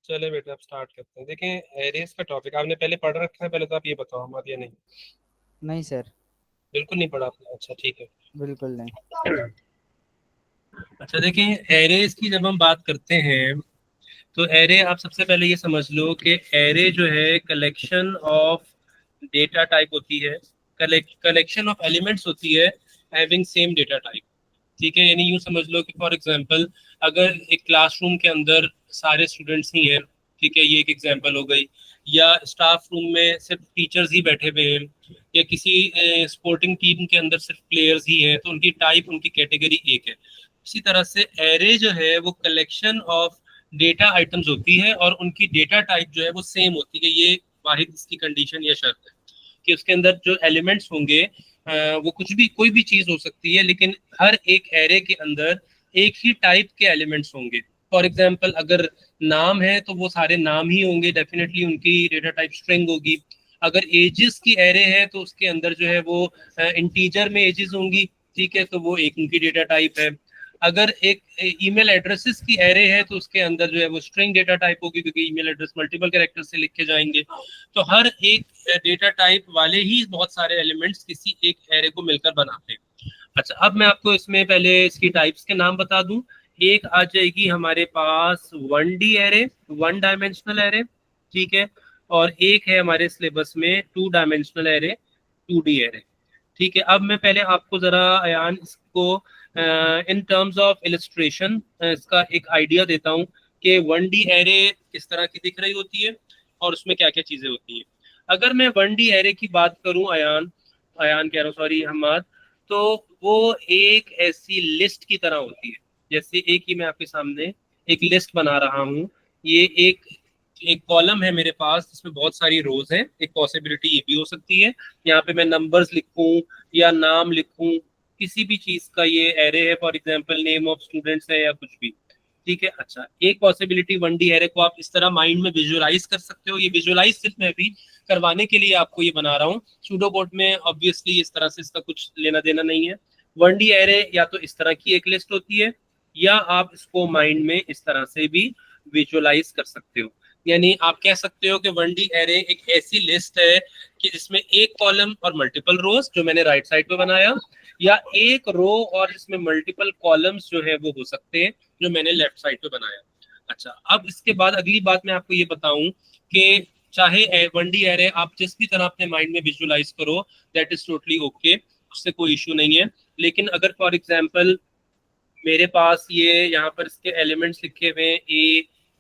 चले बेटा, अब स्टार्ट करते हैं। देखें, एरेज का टॉपिक आपने पहले पढ़ रखा है, पहले तो आप ये बताओ हमारे या नहीं। नहीं सर। बिल्कुल नहीं पढ़ा आपने? अच्छा ठीक है। बिल्कुल नहीं। अच्छा देखें, एरेज की जब हम बात करते हैं तो एरे, आप सबसे पहले ये समझ लो कि एरे जो है कलेक्शन ऑफ डेटा टाइप होती है, कलेक्शन ऑफ एलिमेंट्स होती है हैविंग सेम डेटा टाइप। ठीक है, यानी यूं समझ लो कि फॉर एग्जांपल अगर एक क्लासरूम के अंदर सारे स्टूडेंट्स ही हैं, ठीक है, ये एक एग्जांपल हो गई, या स्टाफ रूम में सिर्फ टीचर्स ही बैठे हुए हैं, या किसी स्पोर्टिंग टीम के अंदर सिर्फ प्लेयर्स ही हैं, तो उनकी टाइप, उनकी कैटेगरी एक है। इसी तरह से एरे जो है वो कलेक्शन ऑफ डेटा आइटम्स होती है और उनकी डेटा टाइप जो है वो सेम होती है। ये वाहिद इसकी कंडीशन या शर्त है कि उसके अंदर जो एलिमेंट्स होंगे वो कुछ भी, कोई भी चीज हो सकती है, लेकिन हर एक एरे के अंदर एक ही टाइप के एलिमेंट्स होंगे। फॉर एग्जाम्पल अगर नाम है तो वो सारे नाम ही होंगे, डेफिनेटली उनकी डेटा टाइप स्ट्रिंग होगी। अगर एजेस की एरे है तो उसके अंदर जो है वो इंटीजर में एजेस होंगी, ठीक है, तो वो एक उनकी डेटा टाइप है। अगर एक ईमेल एड्रेसेस की एरे है तो उसके अंदर जो है वो स्ट्रिंग डेटा टाइप होगी, क्योंकि ईमेल एड्रेस मल्टीपल कैरेक्टर से लिखे जाएंगे। तो हर एक डेटा टाइप वाले ही बहुत सारे एलिमेंट्स किसी एक एरे को मिलकर बनाते हैं। अच्छा, अब मैं आपको इसमें पहले इसकी टाइप्स के नाम बता दूं। एक आ जाएगी हमारे पास 1D array, one dimensional array, ठीक है। और एक है हमारे सिलेबस में 2 डायमेंशनल एरे, 2D एरे। ठीक है, अब मैं पहले आपको जरा अयान इसको इन टर्म्स ऑफ इलस्ट्रेशन इसका एक आइडिया देता हूँ कि 1D एरे किस तरह की दिख रही होती है और उसमें क्या क्या चीजें होती हैं। अगर मैं 1D एरे की बात करूं अयान, अयान कह रहा हूँ, सॉरी हमाद, तो वो एक ऐसी लिस्ट की तरह होती है। जैसे एक ही मैं आपके सामने एक लिस्ट बना रहा हूँ। ये एक एक कॉलम है मेरे पास जिसमें बहुत सारी रोज हैं। एक पॉसिबिलिटी ये भी हो सकती है, यहाँ पे मैं नंबर्स लिखूं या नाम लिखूं, किसी भी चीज का ये एरे है, for example name of students है या कुछ भी। ठीक है, अच्छा, एक पॉसिबिलिटी 1D एरे को आप इस तरह माइंड में विजुअलाइज कर सकते हो। ये विजुअलाइज सिर्फ मैं भी करवाने के लिए आपको ये बना रहा हूँ। सूडो कोड में ऑब्वियसली इस तरह से इसका कुछ लेना देना नहीं है। 1D एरे या तो इस तरह की एक लिस्ट होती है, या आप इसको माइंड में इस तरह से भी विजुअलाइज कर सकते हो। यानी आप कह सकते हो कि 1D एरे एक ऐसी लिस्ट है कि जिसमें एक कॉलम और मल्टीपल रोज, जो मैंने राइट साइड पे बनाया, या एक रो और जिसमें मल्टीपल कॉलम्स जो है वो हो सकते हैं, जो मैंने लेफ्ट साइड पे बनाया। अच्छा, अब इसके बाद अगली बात मैं आपको ये बताऊं कि चाहे 1D एरे आप जिस भी तरह अपने माइंड में विजुअलाइज करो, दैट इज टोटली ओके, उससे कोई इश्यू नहीं है। लेकिन अगर फॉर एग्जाम्पल मेरे पास ये यहाँ पर इसके एलिमेंट्स लिखे हुए हैं A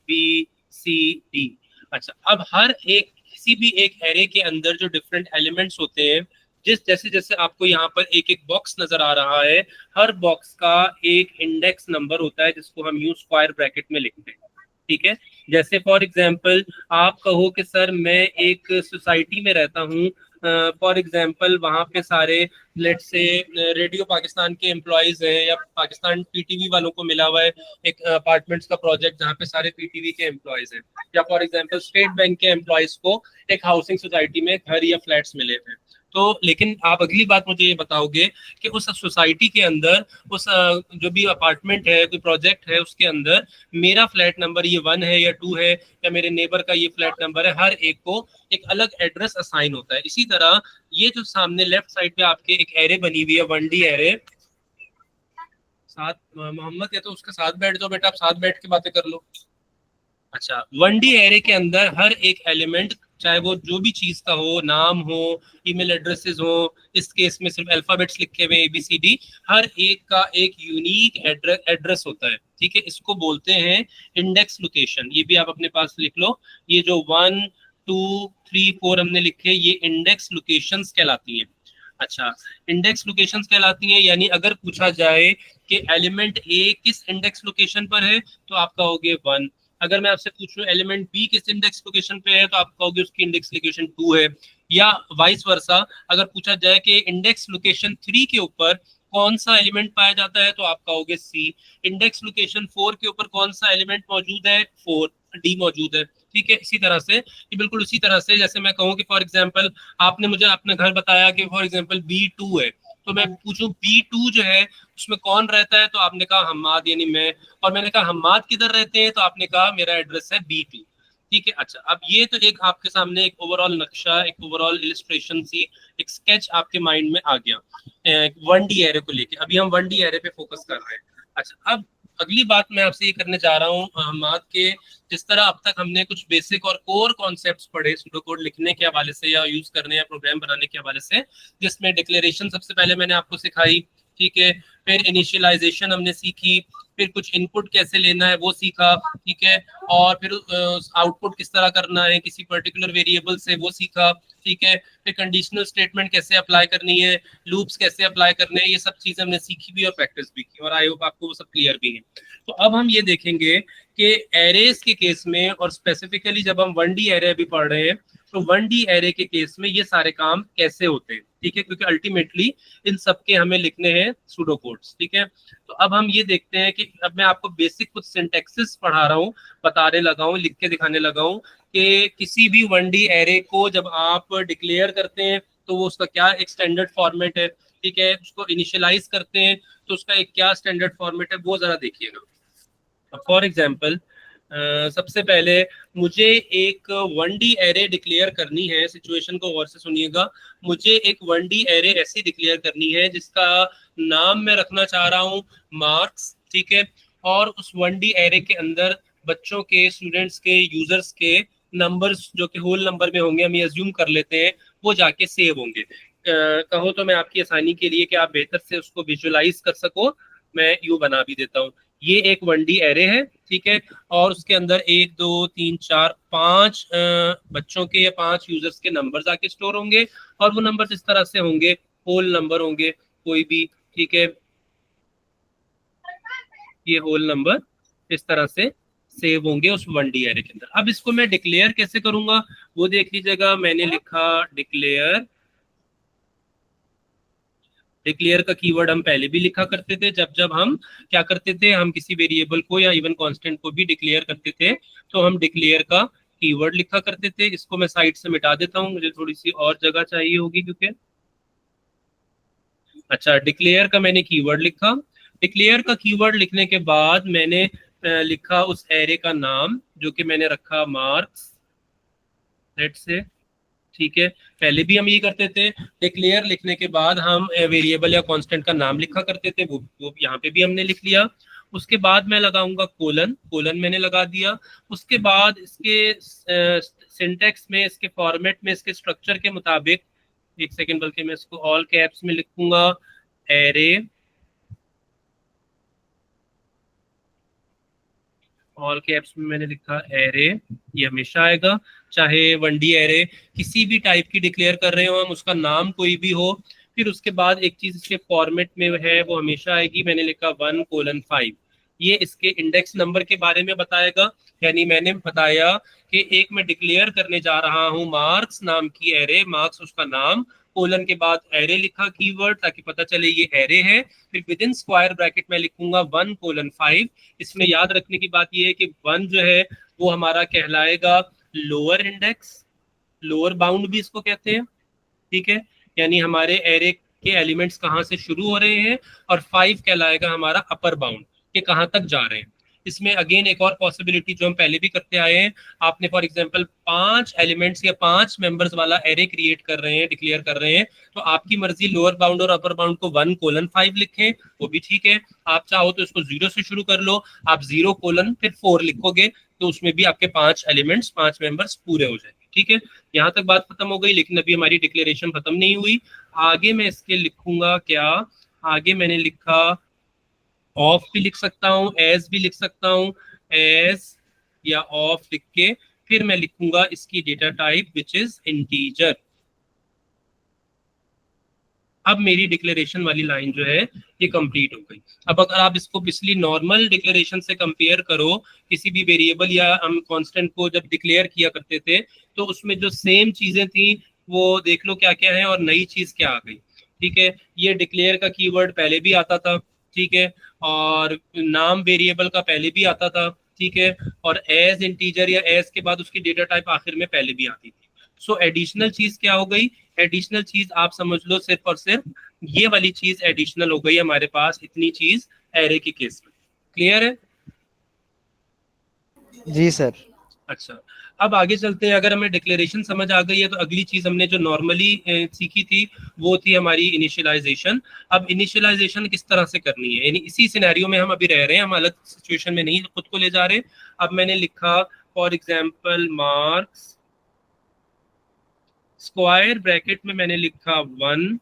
B C D। अच्छा, अब हर एक, किसी भी एक एरे के अंदर जो डिफरेंट एलिमेंट्स होते हैं, जिस जैसे जैसे आपको यहाँ पर एक एक बॉक्स नजर आ रहा है, हर बॉक्स का एक इंडेक्स नंबर होता है जिसको हम यू स्क्वायर ब्रैकेट में लिखते हैं। ठीक है, जैसे फॉर एग्जाम्पल आप कहो कि सर मैं एक सोसाइटी में रहता हूँ, फॉर एग्जाम्पल वहां पे सारे, लेट से रेडियो पाकिस्तान के एम्प्लॉयज हैं, या पाकिस्तान पीटीवी वालों को मिला हुआ है एक अपार्टमेंट्स का प्रोजेक्ट जहाँ पे सारे पीटीवी के एम्प्लॉयज हैं, या फॉर एग्जांपल स्टेट बैंक के एम्प्लॉयज को एक हाउसिंग सोसाइटी में घर या फ्लैट्स मिले हैं। तो लेकिन आप अगली बात मुझे ये बताओगे कि उस सोसाइटी के अंदर, उस जो भी अपार्टमेंट है, कोई प्रोजेक्ट है, उसके अंदर मेरा फ्लैट नंबर ये 1 है या 2 है, या मेरे नेबर का ये फ्लैट नंबर है, हर एक को एक अलग एड्रेस असाइन होता है। इसी तरह ये जो सामने लेफ्ट साइड पे आपके एक एरे बनी हुई है, 1D एरे, साथ मोहम्मद या तो उसके साथ बैठ जाओ बेटा, आप साथ बैठ के बातें कर लो। अच्छा, 1D एरे के अंदर हर एक एलिमेंट, चाहे वो जो भी चीज का हो, नाम हो, ईमेल एड्रेसेस हो, इस केस में सिर्फ अल्फाबेट्स लिखे हुए ABCD, हर एक का एक यूनिक एड्रेस होता है। ठीक है, इसको बोलते हैं इंडेक्स लोकेशन। ये भी आप अपने पास लिख लो। ये जो 1 2 3 4 हमने लिखे, ये इंडेक्स लोकेशंस कहलाती हैं। अच्छा, इंडेक्स लोकेशंस कहलाती हैं, यानी अगर पूछा जाए कि एलिमेंट ए किस इंडेक्स लोकेशन पर है, तो आप कहोगे 1। अगर मैं आपसे पूछूं एलिमेंट बी किस इंडेक्स लोकेशन पे है, तो आप कहोगे उसकी इंडेक्स लोकेशन 2 है। या वाइस वर्सा, अगर पूछा जाए कि इंडेक्स लोकेशन 3 के ऊपर कौन सा एलिमेंट पाया जाता है, तो आप कहोगे C। इंडेक्स लोकेशन 4 के ऊपर कौन सा एलिमेंट मौजूद है, 4, D मौजूद है। ठीक है, इसी तरह से, ये बिल्कुल उसी तरह से जैसे मैं कहूँ कि फॉर एग्जाम्पल आपने मुझे अपना घर बताया कि फॉर एग्जाम्पल B2 है, तो मैं पूछूं B2 जो है उसमें कौन रहता है, तो आपने कहा हम्माद यानी मैं, और मैंने कहा हम्माद किधर रहते हैं, तो आपने कहा मेरा एड्रेस है B2। ठीक है। अच्छा, अब ये तो एक आपके सामने एक ओवरऑल नक्शा, एक ओवरऑल इलिस्ट्रेशन सी, एक स्केच आपके माइंड में आ गया 1D एरे को लेके। अभी हम 1D एरे पे फोकस कर रहे हैं। अच्छा, अब अगली बात मैं आपसे ये करने जा रहा हूँ मात के, जिस तरह अब तक हमने कुछ बेसिक और कोर कॉन्सेप्ट्स पढ़े सूडो कोड लिखने के हवाले से या यूज करने या प्रोग्राम बनाने के हवाले से, जिसमें डिक्लेरेशन सबसे पहले मैंने आपको सिखाई, ठीक है। फिर इनिशियलाइजेशन हमने सीखी, फिर कुछ इनपुट कैसे लेना है वो सीखा, ठीक है। और फिर आउटपुट किस तरह करना है किसी पर्टिकुलर वेरिएबल से वो सीखा, ठीक है। फिर कंडीशनल स्टेटमेंट कैसे अप्लाई करनी है, लूप्स कैसे अप्लाई करने हैं, ये सब चीजें हमने सीखी भी और प्रैक्टिस भी की, और आई होप आपको वो सब क्लियर भी है। तो अब हम ये देखेंगे कि एरेज के केस में, और स्पेसिफिकली जब हम 1D एरे भी पढ़ रहे हैं, तो 1D एरे के केस में ये सारे काम कैसे होते हैं, ठीक है, क्योंकि अल्टीमेटली इन सबके हमें लिखने हैं सूडो कोड्स, ठीक है। तो अब हम ये देखते हैं कि अब मैं आपको बेसिक कुछ सिंटेक्सिस पढ़ा रहा हूँ, बताने लगा हूँ, लिख के दिखाने लगा हूँ कि किसी भी 1D एरे को जब आप डिक्लेयर करते हैं तो वो उसका क्या एक स्टैंडर्ड फॉर्मेट है, ठीक है। उसको इनिशियलाइज करते हैं तो उसका एक क्या स्टैंडर्ड फॉर्मेट है, वो जरा देखिएगा। फॉर एग्जाम्पल, सबसे पहले मुझे एक 1D एरे डिक्लेयर करनी है, सिचुएशन को गौर से सुनिएगा। मुझे एक 1D एरे ऐसी डिक्लेयर करनी है जिसका नाम मैं रखना चाह रहा हूँ मार्क्स, ठीक है। और उस 1D एरे के अंदर बच्चों के, स्टूडेंट्स के, यूजर्स के नंबर्स जो कि होल नंबर में होंगे, हम ये अज्यूम कर लेते हैं, वो जाके सेव होंगे। कहो तो मैं आपकी आसानी के लिए कि आप बेहतर से उसको विजुलाइज कर सको, मैं यूं बना भी देता हूँ। ये एक 1D एरे है, ठीक है। और उसके अंदर 1 2 3 4 5 बच्चों के या 5 यूजर्स के नंबर आके स्टोर होंगे, और वो नंबर इस तरह से होंगे, होल नंबर होंगे कोई भी, ठीक है। ये होल नंबर इस तरह से सेव होंगे उस 1D एरे के अंदर। अब इसको मैं डिक्लेयर कैसे करूंगा वो देख लीजिएगा। मैंने लिखा डिक्लेयर। डिक्लेयर का कीवर्ड हम पहले भी लिखा करते थे, जब जब हम क्या करते थे, हम किसी वेरिएबल को या इवन कांस्टेंट को भी डिक्लेयर करते थे, तो हम डिक्लेयर का कीवर्ड लिखा करते थे। इसको मैं साइड से मिटा देता हूँ, मुझे थोड़ी सी और जगह चाहिए होगी क्योंकि, अच्छा, डिक्लेयर का मैंने कीवर्ड लिखा। डिक्लेयर का कीवर्ड लिखने के बाद मैंने लिखा उस एरे का नाम, जो कि मैंने रखा मार्क्स, लेट से, ठीक है। पहले भी हम ये करते थे, डिक्लेयर लिखने के बाद हम वेरिएबल या कांस्टेंट का नाम लिखा करते थे, वो यहाँ पे भी हमने लिख लिया। उसके बाद मैं लगाऊंगा कोलन, कोलन मैंने लगा दिया। उसके बाद इसके सिंटेक्स में, इसके फॉर्मेट में, इसके स्ट्रक्चर के मुताबिक, एक सेकेंड, बल्कि मैं इसको ऑल कैप्स में लिखूंगा, एरे, ऑल कैप्स में मैंने लिखा एरे, ये हमेशा आएगा, चाहे 1D एरे किसी भी टाइप की डिक्लेयर कर रहे हो हम, उसका नाम कोई भी हो। फिर उसके बाद एक चीज इसके फॉर्मेट में है वो हमेशा आएगी, मैंने लिखा 1:5। ये इसके इंडेक्स नंबर के बारे में बताएगा। यानी मैंने बताया कि एक मैं डिक्लेयर करने जा रहा हूँ मार्क्स नाम की एरे, मार्क्स उसका नाम, कोलन के बाद एरे लिखा कीवर्ड, ताकि पता चले ये एरे है। फिर विद इन स्क्वायर ब्रैकेट में लिखूंगा 1:5। इसमें याद रखने की बात यह है कि 1 जो है वो हमारा कहलाएगा लोअर इंडेक्स, लोअर बाउंड भी इसको कहते हैं, ठीक है। यानी हमारे एरे के एलिमेंट्स कहाँ से शुरू हो रहे हैं, और 5 कहलाएगा हमारा अपर बाउंड कि कहाँ तक जा रहे हैं। इसमें अगेन एक और पॉसिबिलिटी जो हम पहले भी करते आए हैं, आपने फॉर एग्जांपल 5 एलिमेंट्स या 5 मेंबर्स वाला एरे क्रिएट कर रहे हैं, डिक्लेयर कर रहे हैं, तो आपकी मर्जी लोअर बाउंड और अपर बाउंड को 1:5 लिखें, वो भी ठीक है। आप चाहो तो इसको 0 से शुरू कर लो, आप 0:4 लिखोगे तो उसमें भी आपके 5 एलिमेंट्स, 5 मेंबर्स पूरे हो जाएंगे, ठीक है। यहाँ तक बात खत्म हो गई, लेकिन अभी हमारी डिक्लेरेशन खत्म नहीं हुई। आगे मैं इसके लिखूंगा क्या, आगे मैंने लिखा ऑफ भी लिख सकता हूँ, एज भी लिख सकता हूँ, एज या ऑफ लिख के फिर मैं लिखूंगा इसकी data type which is integer. अब मेरी डिक्लेरेशन वाली लाइन जो है ये कंप्लीट हो गई। अब अगर आप इसको पिछली नॉर्मल डिक्लेरेशन से कंपेयर करो, किसी भी वेरिएबल या हम कांस्टेंट को जब डिक्लेयर किया करते थे, तो उसमें जो सेम चीजें थी वो देख लो क्या क्या है और नई चीज क्या आ गई, ठीक है। ये डिक्लेयर का कीवर्ड पहले भी आता था, ठीक है, और नाम वेरिएबल का पहले भी आता था, ठीक है, और एज इंटीजर या एज के बाद उसकी डेटा टाइप आखिर में पहले भी आती थी। सो एडिशनल चीज क्या हो गई, एडिशनल चीज आप समझ लो सिर्फ और सिर्फ ये वाली चीज एडिशनल हो गई हमारे पास, इतनी चीज एरे के केस में। क्लियर है? जी सर। अच्छा, अब आगे चलते हैं। अगर हमें डिक्लेरेशन समझ आ गई है तो अगली चीज हमने जो नॉर्मली सीखी थी वो थी हमारी इनिशियलाइजेशन। अब इनिशियलाइजेशन किस तरह से करनी है, यानी इसी सिनेरियो में हम अभी रह रहे हैं, हम अलग सिचुएशन में नहीं खुद को ले जा रहे। अब मैंने लिखा for example marks, square bracket में मैंने लिखा 1,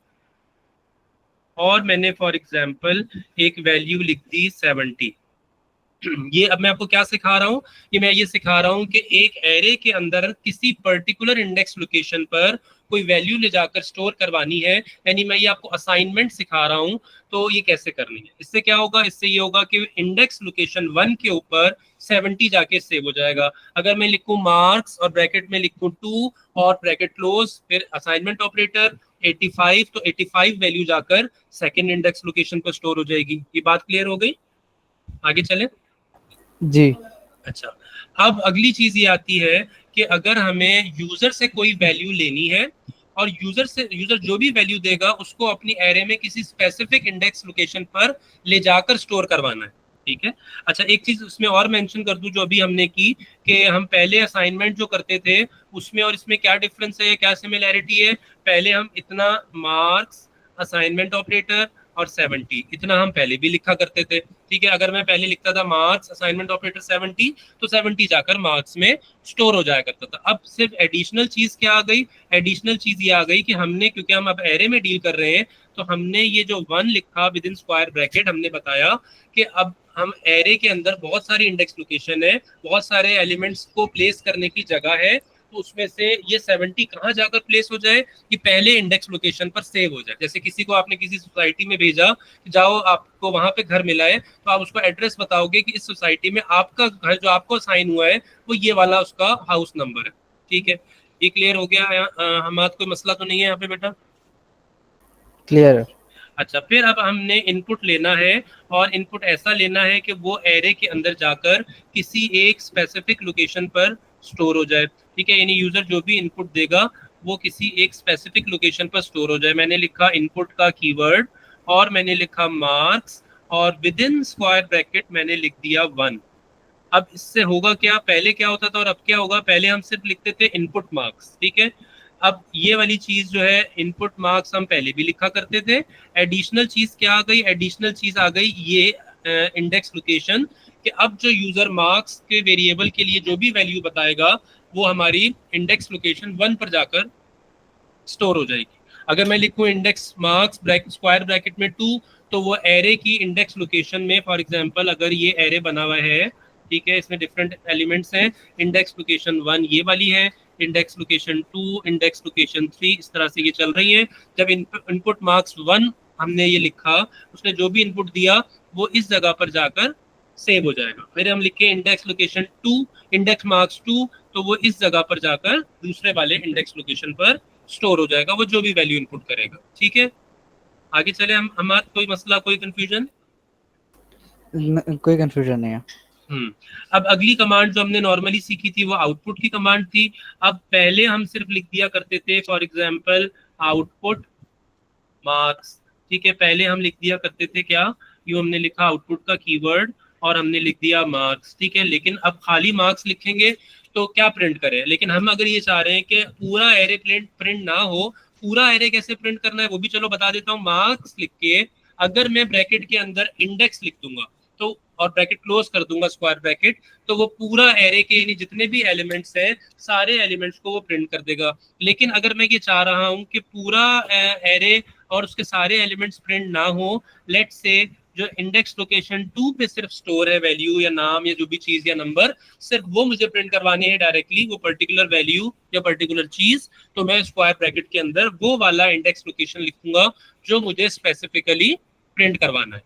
और मैंने फॉर एग्जाम्पल एक वैल्यू लिख दी 70। ये अब मैं आपको क्या सिखा रहा हूँ, कि मैं ये सिखा रहा हूँ कि एक एरे के अंदर किसी पर्टिकुलर इंडेक्स लोकेशन पर कोई वैल्यू ले जाकर स्टोर करवानी है, यानी मैं ये आपको असाइनमेंट सिखा रहा हूँ। तो ये कैसे करनी है, इससे क्या होगा, इससे ये होगा कि इंडेक्स लोकेशन 1 के ऊपर 70 जाके सेव हो जाएगा। अगर मैं लिखूं मार्क्स और ब्रैकेट में लिखूं 2 और ब्रैकेट क्लोज, फिर असाइनमेंट ऑपरेटर 85, तो 85 वैल्यू जाकर सेकेंड इंडेक्स लोकेशन पर स्टोर हो जाएगी। ये बात क्लियर हो गई? आगे चले। जी। अच्छा, अब अगली चीज ये आती है कि अगर हमें यूजर से कोई वैल्यू लेनी है, और यूजर जो भी वैल्यू देगा उसको अपनी एरे में किसी स्पेसिफिक इंडेक्स लोकेशन पर ले जाकर स्टोर करवाना है। ठीक है। अच्छा, एक चीज उसमें और मेंशन कर दूं जो अभी हमने की, कि हम पहले असाइनमेंट जो करते थे उसमें और इसमें क्या डिफरेंस है, क्या सिमिलैरिटी है। पहले हम इतना मार्क्स, असाइनमेंट ऑपरेटर और 70 इतना हम पहले भी लिखा करते थे। ठीक है, अगर मैं पहले लिखता था मार्क्स असाइनमेंट ऑपरेटर 70, तो 70 जाकर मार्क्स में स्टोर हो जाया करता था। अब सिर्फ एडिशनल चीज क्या आ गई, एडिशनल चीज ये आ गई कि हमने, क्योंकि हम अब एरे में डील कर रहे हैं, तो हमने ये जो 1 लिखा विद इन स्क्वायर ब्रैकेट, हमने बताया कि अब हम एरे के अंदर बहुत सारी इंडेक्स लोकेशन है, बहुत सारे एलिमेंट्स को प्लेस करने की जगह है, तो उसमें से ये 70 कहाँ जाकर प्लेस हो जाए, कि पहले इंडेक्स लोकेशन पर सेव हो जाए। जैसे किसी को आपने किसी सोसाइटी में भेजा, जाओ आपको वहां पे घर मिला है, तो आप उसको एड्रेस बताओगे कि इस सोसाइटी में आपका घर जो आपको असाइन हुआ है वो ये वाला उसका हाउस नंबर है। ठीक है, ये क्लियर हो गया? हमारा कोई मसला तो नहीं है यहाँ पे बेटा? क्लियर। अच्छा, फिर अब हमने इनपुट लेना है, और इनपुट ऐसा लेना है कि वो एरे के अंदर जाकर किसी एक स्पेसिफिक लोकेशन पर स्टोर हो जाए। ठीक है, यानी यूजर जो भी इनपुट देगा वो किसी एक स्पेसिफिक लोकेशन पर स्टोर हो जाए। मैंने लिखा इनपुट का कीवर्ड, और मैंने लिखा मार्क्स, और विद इन स्क्वायर ब्रैकेट मैंने लिख दिया 1। अब इससे होगा क्या, पहले क्या होता था और अब क्या होगा, पहले हम सिर्फ लिखते थे इनपुट मार्क्स। ठीक है, अब ये वाली चीज जो है इनपुट मार्क्स हम पहले भी लिखा करते थे। एडिशनल चीज क्या आ गई, एडिशनल चीज आ गई ये इंडेक्स लोकेशन, कि अब जो यूजर मार्क्स के वेरिएबल के लिए जो भी वैल्यू बताएगा वो हमारी इंडेक्स लोकेशन 1 पर जाकर स्टोर हो जाएगी। अगर मैं लिखूं इंडेक्स मार्क्स स्क्वायर ब्रैकेट में 2, तो वो एरे की इंडेक्स लोकेशन में, फॉर एग्जांपल अगर ये एरे बना हुआ है, ठीक है, इसमें डिफरेंट एलिमेंट्स हैं, इंडेक्स लोकेशन 1 ये वाली है, इंडेक्स लोकेशन 2, इंडेक्स लोकेशन 3, इस तरह से ये चल रही है। जब इनपुट मार्क्स 1 हमने ये लिखा, उसने जो भी इनपुट दिया वो इस जगह पर जाकर सेव हो जाएगा। फिर हम लिखे इंडेक्स लोकेशन 2, इंडेक्स मार्क्स 2, तो वो इस जगह पर जाकर दूसरे वाले इंडेक्स लोकेशन पर स्टोर हो जाएगा, वो जो भी वैल्यू इनपुट करेगा। ठीक है, आगे चले हम। हमारा कोई मसला, कोई कंफ्यूजन? कोई कंफ्यूजन नहीं है। अब अगली कमांड जो हमने नॉर्मली सीखी थी वो आउटपुट की कमांड थी। अब पहले हम सिर्फ लिख दिया करते थे फॉर एग्जांपल आउटपुट मार्क्स। ठीक है, पहले हम लिख दिया करते थे क्या, यू हमने लिखा आउटपुट का कीवर्ड और हमने लिख दिया मार्क्स। ठीक है, लेकिन अब खाली मार्क्स लिखेंगे तो क्या प्रिंट करें, लेकिन हम अगर ये चाह रहे हैं कि पूरा एरे प्रिंट ना हो, पूरा एरे कैसे प्रिंट करना है वो भी चलो बता देता हूँ। मार्क्स लिख के अगर मैं ब्रैकेट के अंदर इंडेक्स लिख दूंगा, तो और ब्रैकेट क्लोज कर दूंगा स्क्वायर ब्रैकेट, तो वो पूरा एरे के यानी जितने भी एलिमेंट्स हैं सारे एलिमेंट्स को वो प्रिंट कर देगा। लेकिन अगर मैं ये चाह रहा हूँ कि पूरा एरे और उसके सारे एलिमेंट्स प्रिंट ना हो, लेट से जो इंडेक्स लोकेशन 2 पे सिर्फ स्टोर है वैल्यू या नाम या जो भी चीज या नंबर, सिर्फ वो मुझे प्रिंट करवानी है डायरेक्टली, वो पर्टिकुलर वैल्यू या पर्टिकुलर चीज, तो मैं स्क्वायर ब्रैकेट के अंदर वो वाला इंडेक्स लोकेशन लिखूंगा जो मुझे स्पेसिफिकली प्रिंट करवाना है।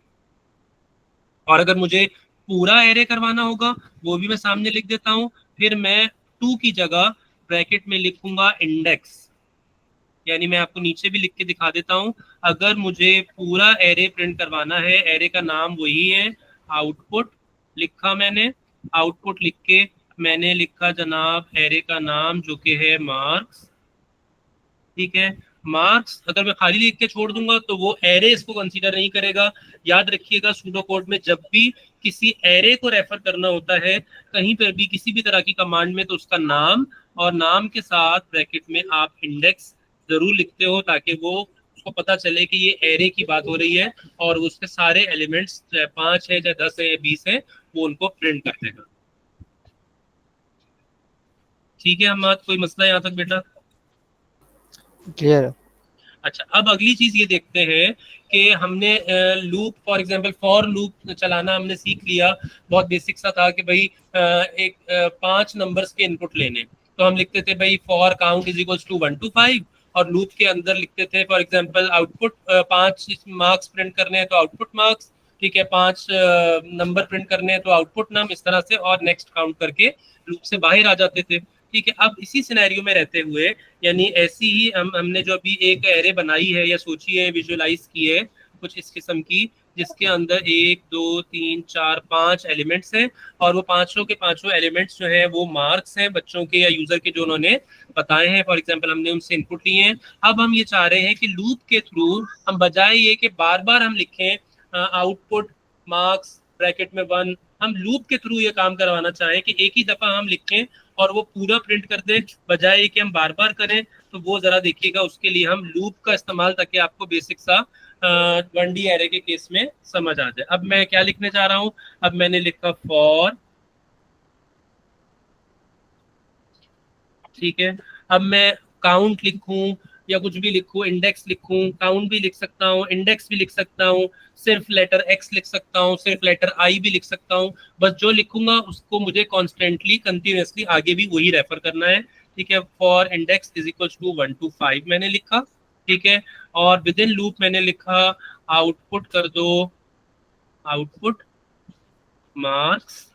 और अगर मुझे पूरा एरे करवाना होगा वो भी मैं सामने लिख देता हूं। फिर मैं 2 की जगह ब्रैकेट में लिखूंगा इंडेक्स, यानी मैं आपको नीचे भी लिख के दिखा देता हूं। अगर मुझे पूरा एरे प्रिंट करवाना है, एरे का नाम वही है आउटपुट, लिखा मैंने आउटपुट लिख के मैंने लिखा जनाब एरे का नाम जो कि है मार्क्स। ठीक है, मार्क्स अगर मैं खाली लिख के छोड़ दूंगा तो वो एरे इसको कंसीडर नहीं करेगा। याद रखिएगा सूडो कोड में जब भी किसी एरे को रेफर करना होता है कहीं पर भी किसी भी तरह की कमांड में, तो उसका नाम और नाम के साथ ब्रैकेट में आप इंडेक्स जरूर लिखते हो, ताकि वो उसको पता चले कि ये एरे की बात हो रही है और उसके सारे एलिमेंट्स, चाहे 5 है चाहे 10 है या 20 है, वो उनको प्रिंट कर देगा। ठीक है अहमद, कोई मसला यहाँ तक बेटा? क्लियर है। अच्छा, अब अगली चीज ये देखते हैं कि हमने loop, for example for loop चलाना हमने सीख लिया। बहुत बेसिक सा था कि भाई एक 5 नंबर्स के इनपुट लेने, तो हम लिखते थे भाई for count is equals to 1 to 5, और लूप के अंदर लिखते थे for example output 5 marks print करने हैं तो आउटपुट मार्क्स, ठीक है, 5 नंबर प्रिंट करने हैं तो आउटपुट नाम, इस तरह से, और नेक्स्ट काउंट करके लूप से बाहर आ जाते थे। ठीक है, अब इसी सिनेरियो में रहते हुए, यानी ऐसी ही हमने जो अभी एक एरे बनाई है या सोची है, विजुअलाइज की है कुछ इस किस्म की, जिसके अंदर 1 2 3 4 5 एलिमेंट्स हैं, और वो पांचों के पांचों एलिमेंट्स जो है वो मार्क्स हैं बच्चों के या यूजर के जो उन्होंने बताए हैं, फॉर एग्जांपल हमने उनसे इनपुट लिए हैं। अब हम ये चाह रहे हैं कि लूप के थ्रू हम, बजाय ये कि बार बार हम लिखें आउटपुट मार्क्स ब्रैकेट में 1, हम लूप के थ्रू ये काम करवाना चाहें कि एक ही दफा हम लिखें और वो पूरा प्रिंट कर दे, बजाय कि हम बार बार करें। तो वो जरा देखिएगा, उसके लिए हम लूप का इस्तेमाल, ताकि आपको बेसिक सा 1D एरे के केस में समझ आ जाए। अब मैं क्या लिखने जा रहा हूँ? अब मैंने लिखा फॉर, ठीक है, अब मैं काउंट लिखूं या कुछ भी लिखूं, इंडेक्स लिखूं, काउंट भी लिख सकता हूँ, इंडेक्स भी लिख सकता हूँ, सिर्फ लेटर एक्स लिख सकता हूँ, सिर्फ लेटर आई भी लिख सकता हूँ। बस जो लिखूंगा उसको मुझे कॉन्स्टेंटली कंटिन्यूसली आगे भी वही रेफर करना है। ठीक है, for index is equal to 1 to 5 मैंने लिखा। ठीक है, और विद इन लूप मैंने लिखा आउटपुट कर दो, आउटपुट मार्क्स,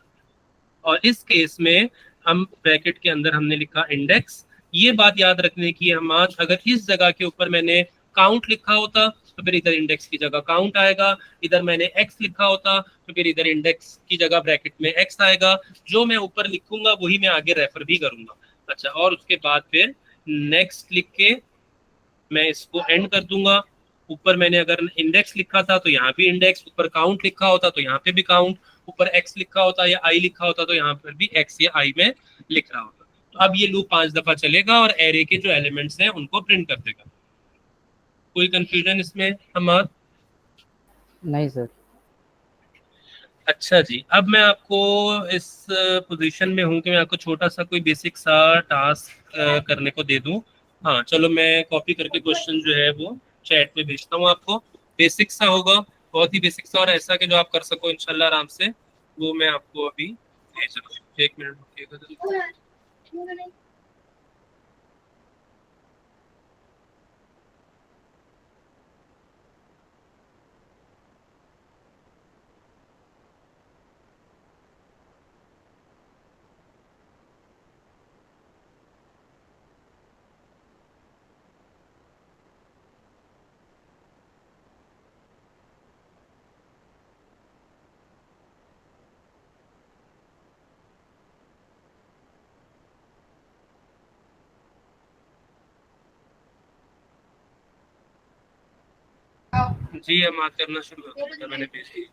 और इस केस में हम ब्रैकेट के अंदर हमने लिखा इंडेक्स। ये बात याद रखने की है, हम आज अगर इस जगह के ऊपर मैंने काउंट लिखा होता तो फिर इधर इंडेक्स की जगह काउंट आएगा, इधर मैंने एक्स लिखा होता तो फिर इधर इंडेक्स की जगह ब्रैकेट में एक्स आएगा। जो मैं ऊपर लिखूंगा वही मैं आगे रेफर भी करूंगा। अच्छा, और उसके बाद फिर नेक्स्ट लिख के मैं इसको एंड कर दूंगा। ऊपर मैंने अगर इंडेक्स लिखा था तो यहाँ भी इंडेक्स, ऊपर काउंट लिखा होता तो यहाँ पे भी काउंट, ऊपर एक्स लिखा होता या आई लिखा होता तो यहाँ पर भी एक्स या आई में लिख रहा होता। तो अब ये लूप 5 दफा चलेगा और एरे के जो एलिमेंट्स हैं उनको प्रिंट कर देगा। कोई कंफ्यूजन इसमें हमारा? नहीं सर। अच्छा जी, अब मैं आपको इस पोजीशन में हूँ कि मैं आपको छोटा सा कोई बेसिक सा टास्क करने को दे दूँ। हाँ चलो, मैं कॉपी करके क्वेश्चन जो है वो चैट में भेजता हूँ आपको। बेसिक सा होगा, बहुत ही बेसिक सा, और ऐसा कि जो आप कर सको इंशाल्लाह आराम से। वो मैं आपको अभी भेज रहा हूँ, 1 मिनट रुकिएगा जरा। जी, हम बात करना शुरू कर दिया, मैंने भेज दिया।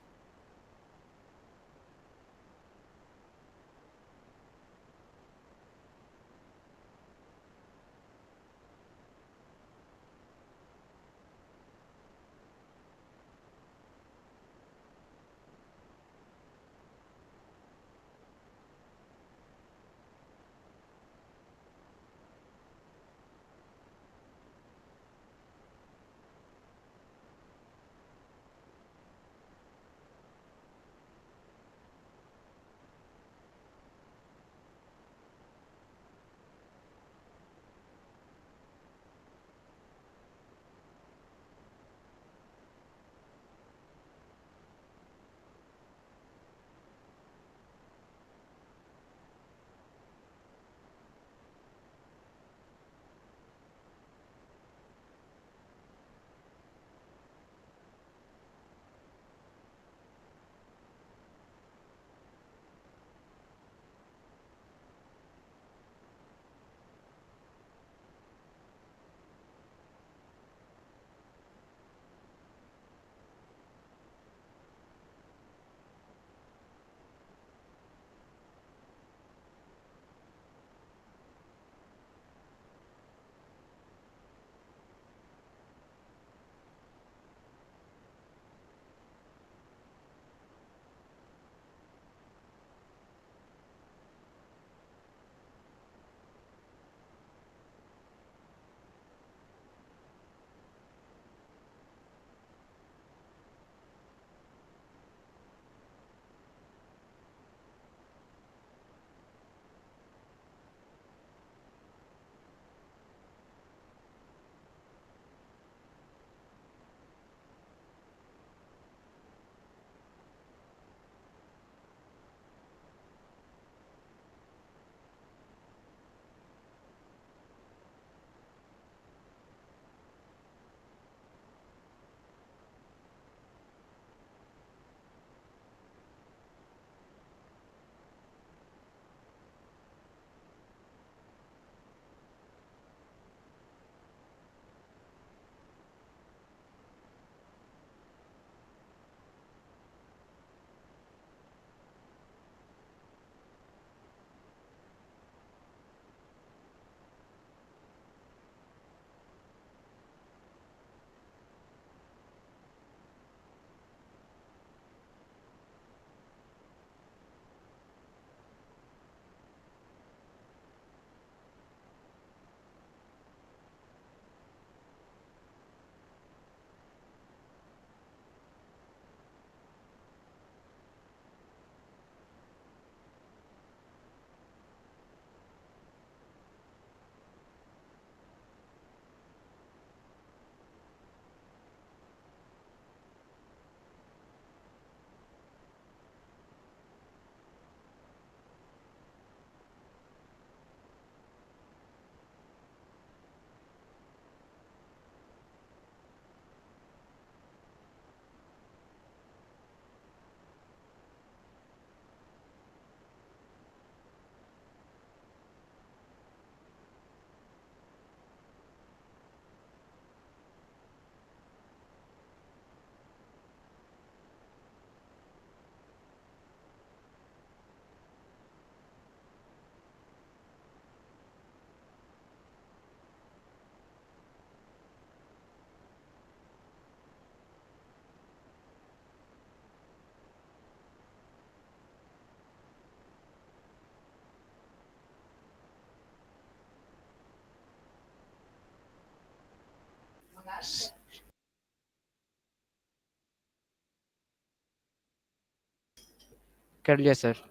कर लिया सर।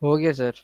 हो गया सर।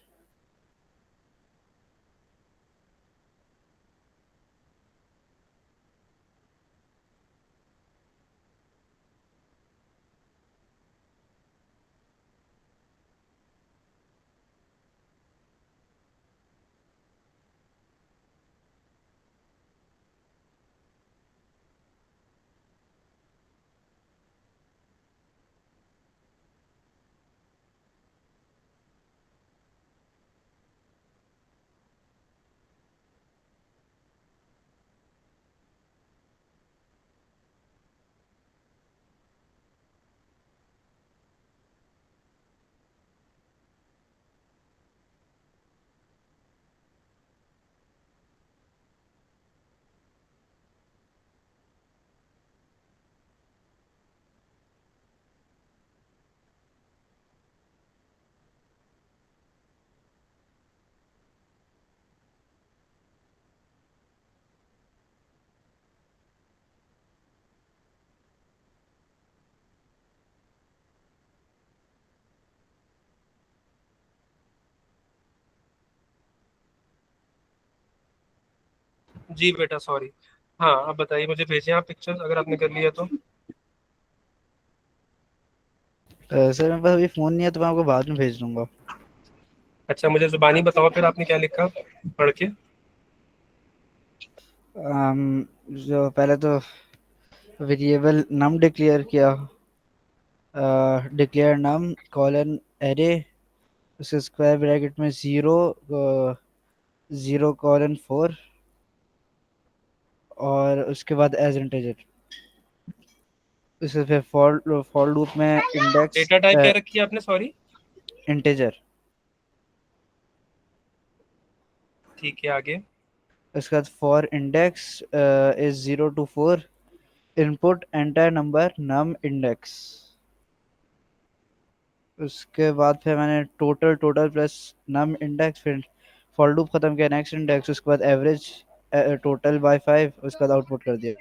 जी बेटा सॉरी। हाँ अब बताइए, मुझे भेजिए आप पिक्चर्स अगर आपने कर लिया तो। सर मेरे पास अभी फोन नहीं है, तो मैं आपको बाद में भेज दूंगा। अच्छा मुझे जुबानी बताओ फिर आपने क्या लिखा पढ़ के। जो पहले तो वेरिएबल नम डिक्लेयर किया। डिक्लेयर नम कॉलन एरे, उसके स्क्वायर ब्रैकेट में जीरो, जीरो कॉलन फोर, और उसके बाद एज इंटीजर। उसके फिर फॉर फॉर लूप में इंडेक्स डेटा टाइप क्या रखी है आपने, सॉरी। इंटीजर। ठीक है आगे। उसके बाद for index is zero to four, input enter number num index. उसके बाद फिर मैंने total total plus num index, फिर फॉर लूप खत्म किया नेक्स्ट इंडेक्स, उसके बाद एवरेज टोटल बाय फाइव, उसके बाद आउटपुट कर दिया।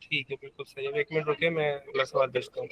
ठीक है बिल्कुल सही है, 1 मिनट रुके मैं अगला सवाल भेजता हूँ।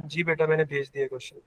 जी बेटा, मैंने भेज दिया क्वेश्चन।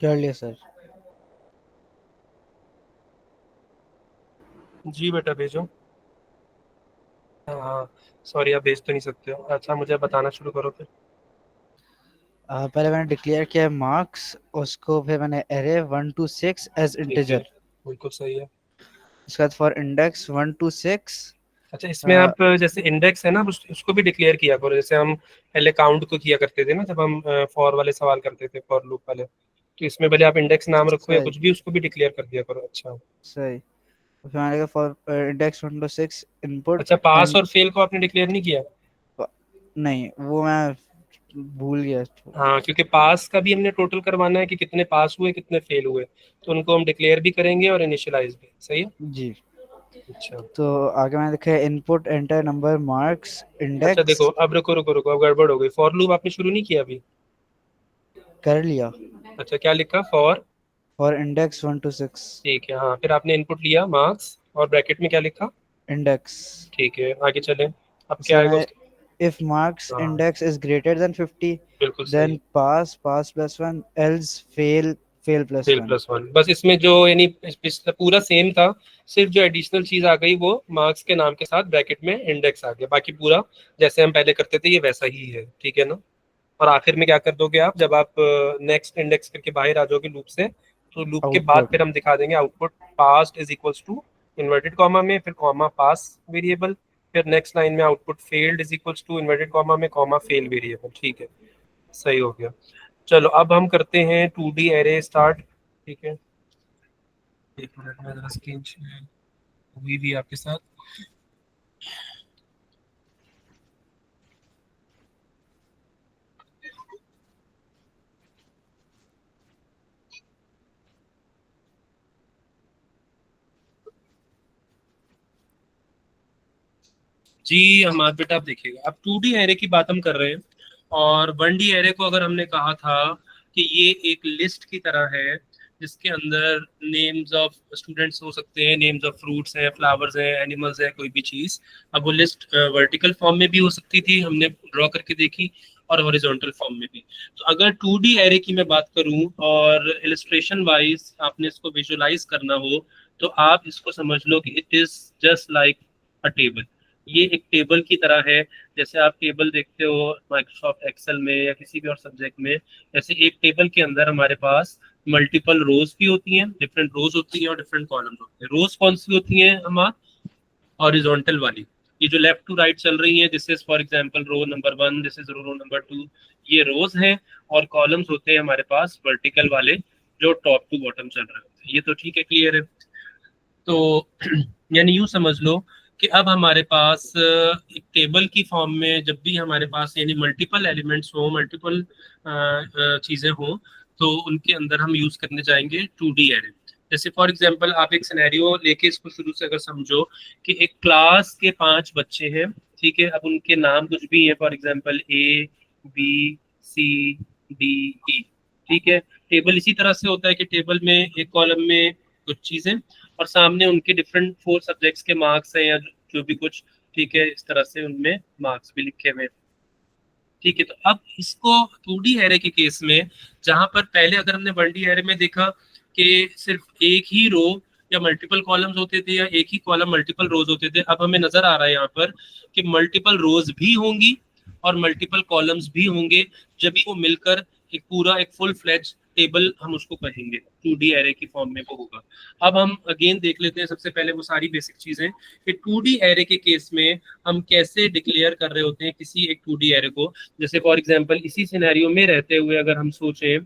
कर लिया सर। जी बेटा भेजो। हाँ, सॉरी आप भेज तो नहीं सकते हो। अच्छा, मुझे बताना शुरू करो फिर। पहले मैंने डिक्लेयर किया मार्क्स, उसको फिर मैंने एरे 1 to 6 एज ठीक है, इंटीजर। बिल्कुल सही है। उसके बाद फॉर इंडेक्स 1 to 6। अच्छा, इसमें आप जैसे इंडेक्स है ना, उसको भी डिक्लेयर किया करो, जैसे हम पहले काउंट को किया करते थे ना, जब हम फॉर वाले सवाल करते थे, फॉर लूप वाले। तो इसमें भले आप इंडेक्स नाम रखो या सही कुछ भी, उसको भी डिक्लेयर कर दिया करो। अच्छा। सही। फिर मैंने कहा फॉर इंडेक्स 1 to 6 अच्छा, इनपुट पास एंड। और फेल को आपने डिक्लेयर नहीं किया? नहीं, वो मैं भूल गया। हाँ, क्योंकि पास का भी हमने टोटल करवाना है कि कितने पास हुए कितने फेल हुए, तो उनको हम डिक्लेयर भी करेंगे और इनिशियलाइज भी। सही है। जी। अच्छा। तो आगे मैंने लिखा है इनपुट एंटर नंबर मार्क्स अच्छा देखो, इंडेक्स। अब रुको रुको रुको, अब गड़बड़ हो गई। फॉर लूप आपने शुरू नहीं किया अभी? कर लिया। अच्छा, क्या लिखा? फॉर। फॉर इंडेक्स 1 to 6 ठीक है, हाँ, फिर आपने इनपुट लिया मार्क्स और ब्रैकेट में क्या लिखा? इंडेक्स। ठीक है, आगे चलें। अब उसके क्या बाद आएगा मैंने उसके? इफ मार्क्स हाँ, इंडेक्स इज ग्रेटर देन 50 बिल्कुल सही। Then pass pass plus one else fail fail plus fail one. Plus one, बस इसमें जो यानी पूरा सेम था। सिर्फ जो एडिशनल चीज आ गई वो मार्क्स के नाम के साथ ब्रैकेट में इंडेक्स आ गया, बाकी पूरा जैसे हम पहले करते थे ये वैसा ही है। ठीक है ना? और आखिर में क्या कर दोगे आप, जब आप नेक्स्ट इंडेक्स करके बाहर आ जाओगे लूप से, तो लूप के बाद आउटपुट। फिर हम दिखा देंगे output past is equals to inverted comma में, फिर कॉमा पास वेरिएबल, फिर नेक्स्ट लाइन में output failed is equals to inverted comma में कॉमा फेल वेरिएबल। ठीक है, सही हो गया। चलो अब हम करते हैं 2D एरे स्टार्ट। ठीक है, एक मिनट में जरा स्क्रीन हुई भी आपके साथ। जी हमारे बेटा, आप देखिएगा, अब 2D एरे की बात हम कर रहे हैं, और 1D एरे को अगर हमने कहा था कि ये एक लिस्ट की तरह है जिसके अंदर नेम्स ऑफ स्टूडेंट्स हो सकते हैं, नेम्स ऑफ फ्रूट्स हैं, फ्लावर्स हैं, एनिमल्स हैं, कोई भी चीज। अब वो लिस्ट वर्टिकल फॉर्म में भी हो सकती थी, हमने ड्रॉ करके देखी, और हॉरिजॉन्टल फॉर्म में भी। तो अगर 2D एरे की मैं बात करूं और इलिस्ट्रेशन वाइज आपने इसको विजुअलाइज करना हो, तो आप इसको समझ लो कि it is just like a table. ये एक टेबल की तरह है, जैसे आप टेबल देखते हो माइक्रोसॉफ्ट एक्सेल में या किसी भी और सब्जेक्ट में। जैसे एक टेबल के अंदर हमारे पास मल्टीपल रोज भी होती हैं, डिफरेंट रोज होती हैं और डिफरेंट कॉलम्स होते हैं। रोज कौन सी होती हैं हमारे? हॉरिजॉन्टल वाली, ये जो लेफ्ट टू राइट चल रही है, this is for example row number 1, this is row number 2, ये रोज हैं। और कॉलम्स होते हैं हमारे पास वर्टिकल वाले, जो टॉप टू बॉटम चल रहे होते हैं। ये तो ठीक है, क्लियर है। तो यानी यूं समझ लो कि अब हमारे पास एक टेबल की फॉर्म में जब भी हमारे पास यानी मल्टीपल एलिमेंट्स हो, मल्टीपल चीजें हो, तो उनके अंदर हम यूज करने जाएंगे 2D एरे। जैसे फॉर एग्जांपल आप एक सिनेरियो लेके इसको शुरू से अगर समझो कि एक क्लास के 5 बच्चे हैं, ठीक है। अब उनके नाम कुछ भी है, for example A B C D E, ठीक है। टेबल इसी तरह से होता है कि टेबल में एक कॉलम में कुछ चीजें, और सामने उनके डिफरेंट 4 सब्जेक्ट्स के मार्क्स हैं या जो भी कुछ, ठीक है। इस तरह से उनमें मार्क्स भी लिखे हुए हैं, ठीक है। तो अब इसको 2D एरे के केस में, जहां पर पहले अगर हमने 1D एरे में देखा कि सिर्फ एक ही रो या मल्टीपल कॉलम्स होते थे या एक ही कॉलम मल्टीपल रोज होते थे, अब हमें नजर आ रहा है यहाँ पर कि मल्टीपल रोज भी होंगी और मल्टीपल कॉलम्स भी होंगे, जब भी वो मिलकर एक पूरा एक फुल फ्लेज टेबल हम उसको कहेंगे, 2D एरे की फॉर्म में वो होगा। अब हम अगेन देख लेते हैं सबसे पहले वो सारी बेसिक चीजें कि 2D एरे के केस में हम कैसे डिक्लेयर कर रहे होते हैं किसी एक 2D एरे को। जैसे फॉर एग्जांपल इसी सिनेरियो में रहते हुए अगर हम सोचें,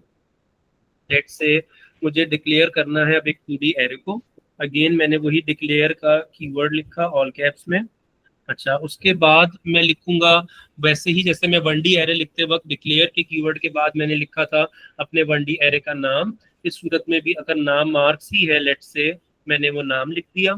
लेट से मुझे डिक्लेयर करना है अब एक 2D एरे को। अगेन मैंने वही डिक्लेयर का कीवर्ड लिखा ऑल कैप्स में। अच्छा, उसके बाद मैं लिखूंगा वैसे ही जैसे मैं 1D एरे लिखते वक्त डिक्लेयर के कीवर्ड के बाद मैंने लिखा था अपने 1D एरे का नाम। इस सूरत में भी अगर नाम मार्क्स ही है, लेट से मैंने वो नाम लिख दिया,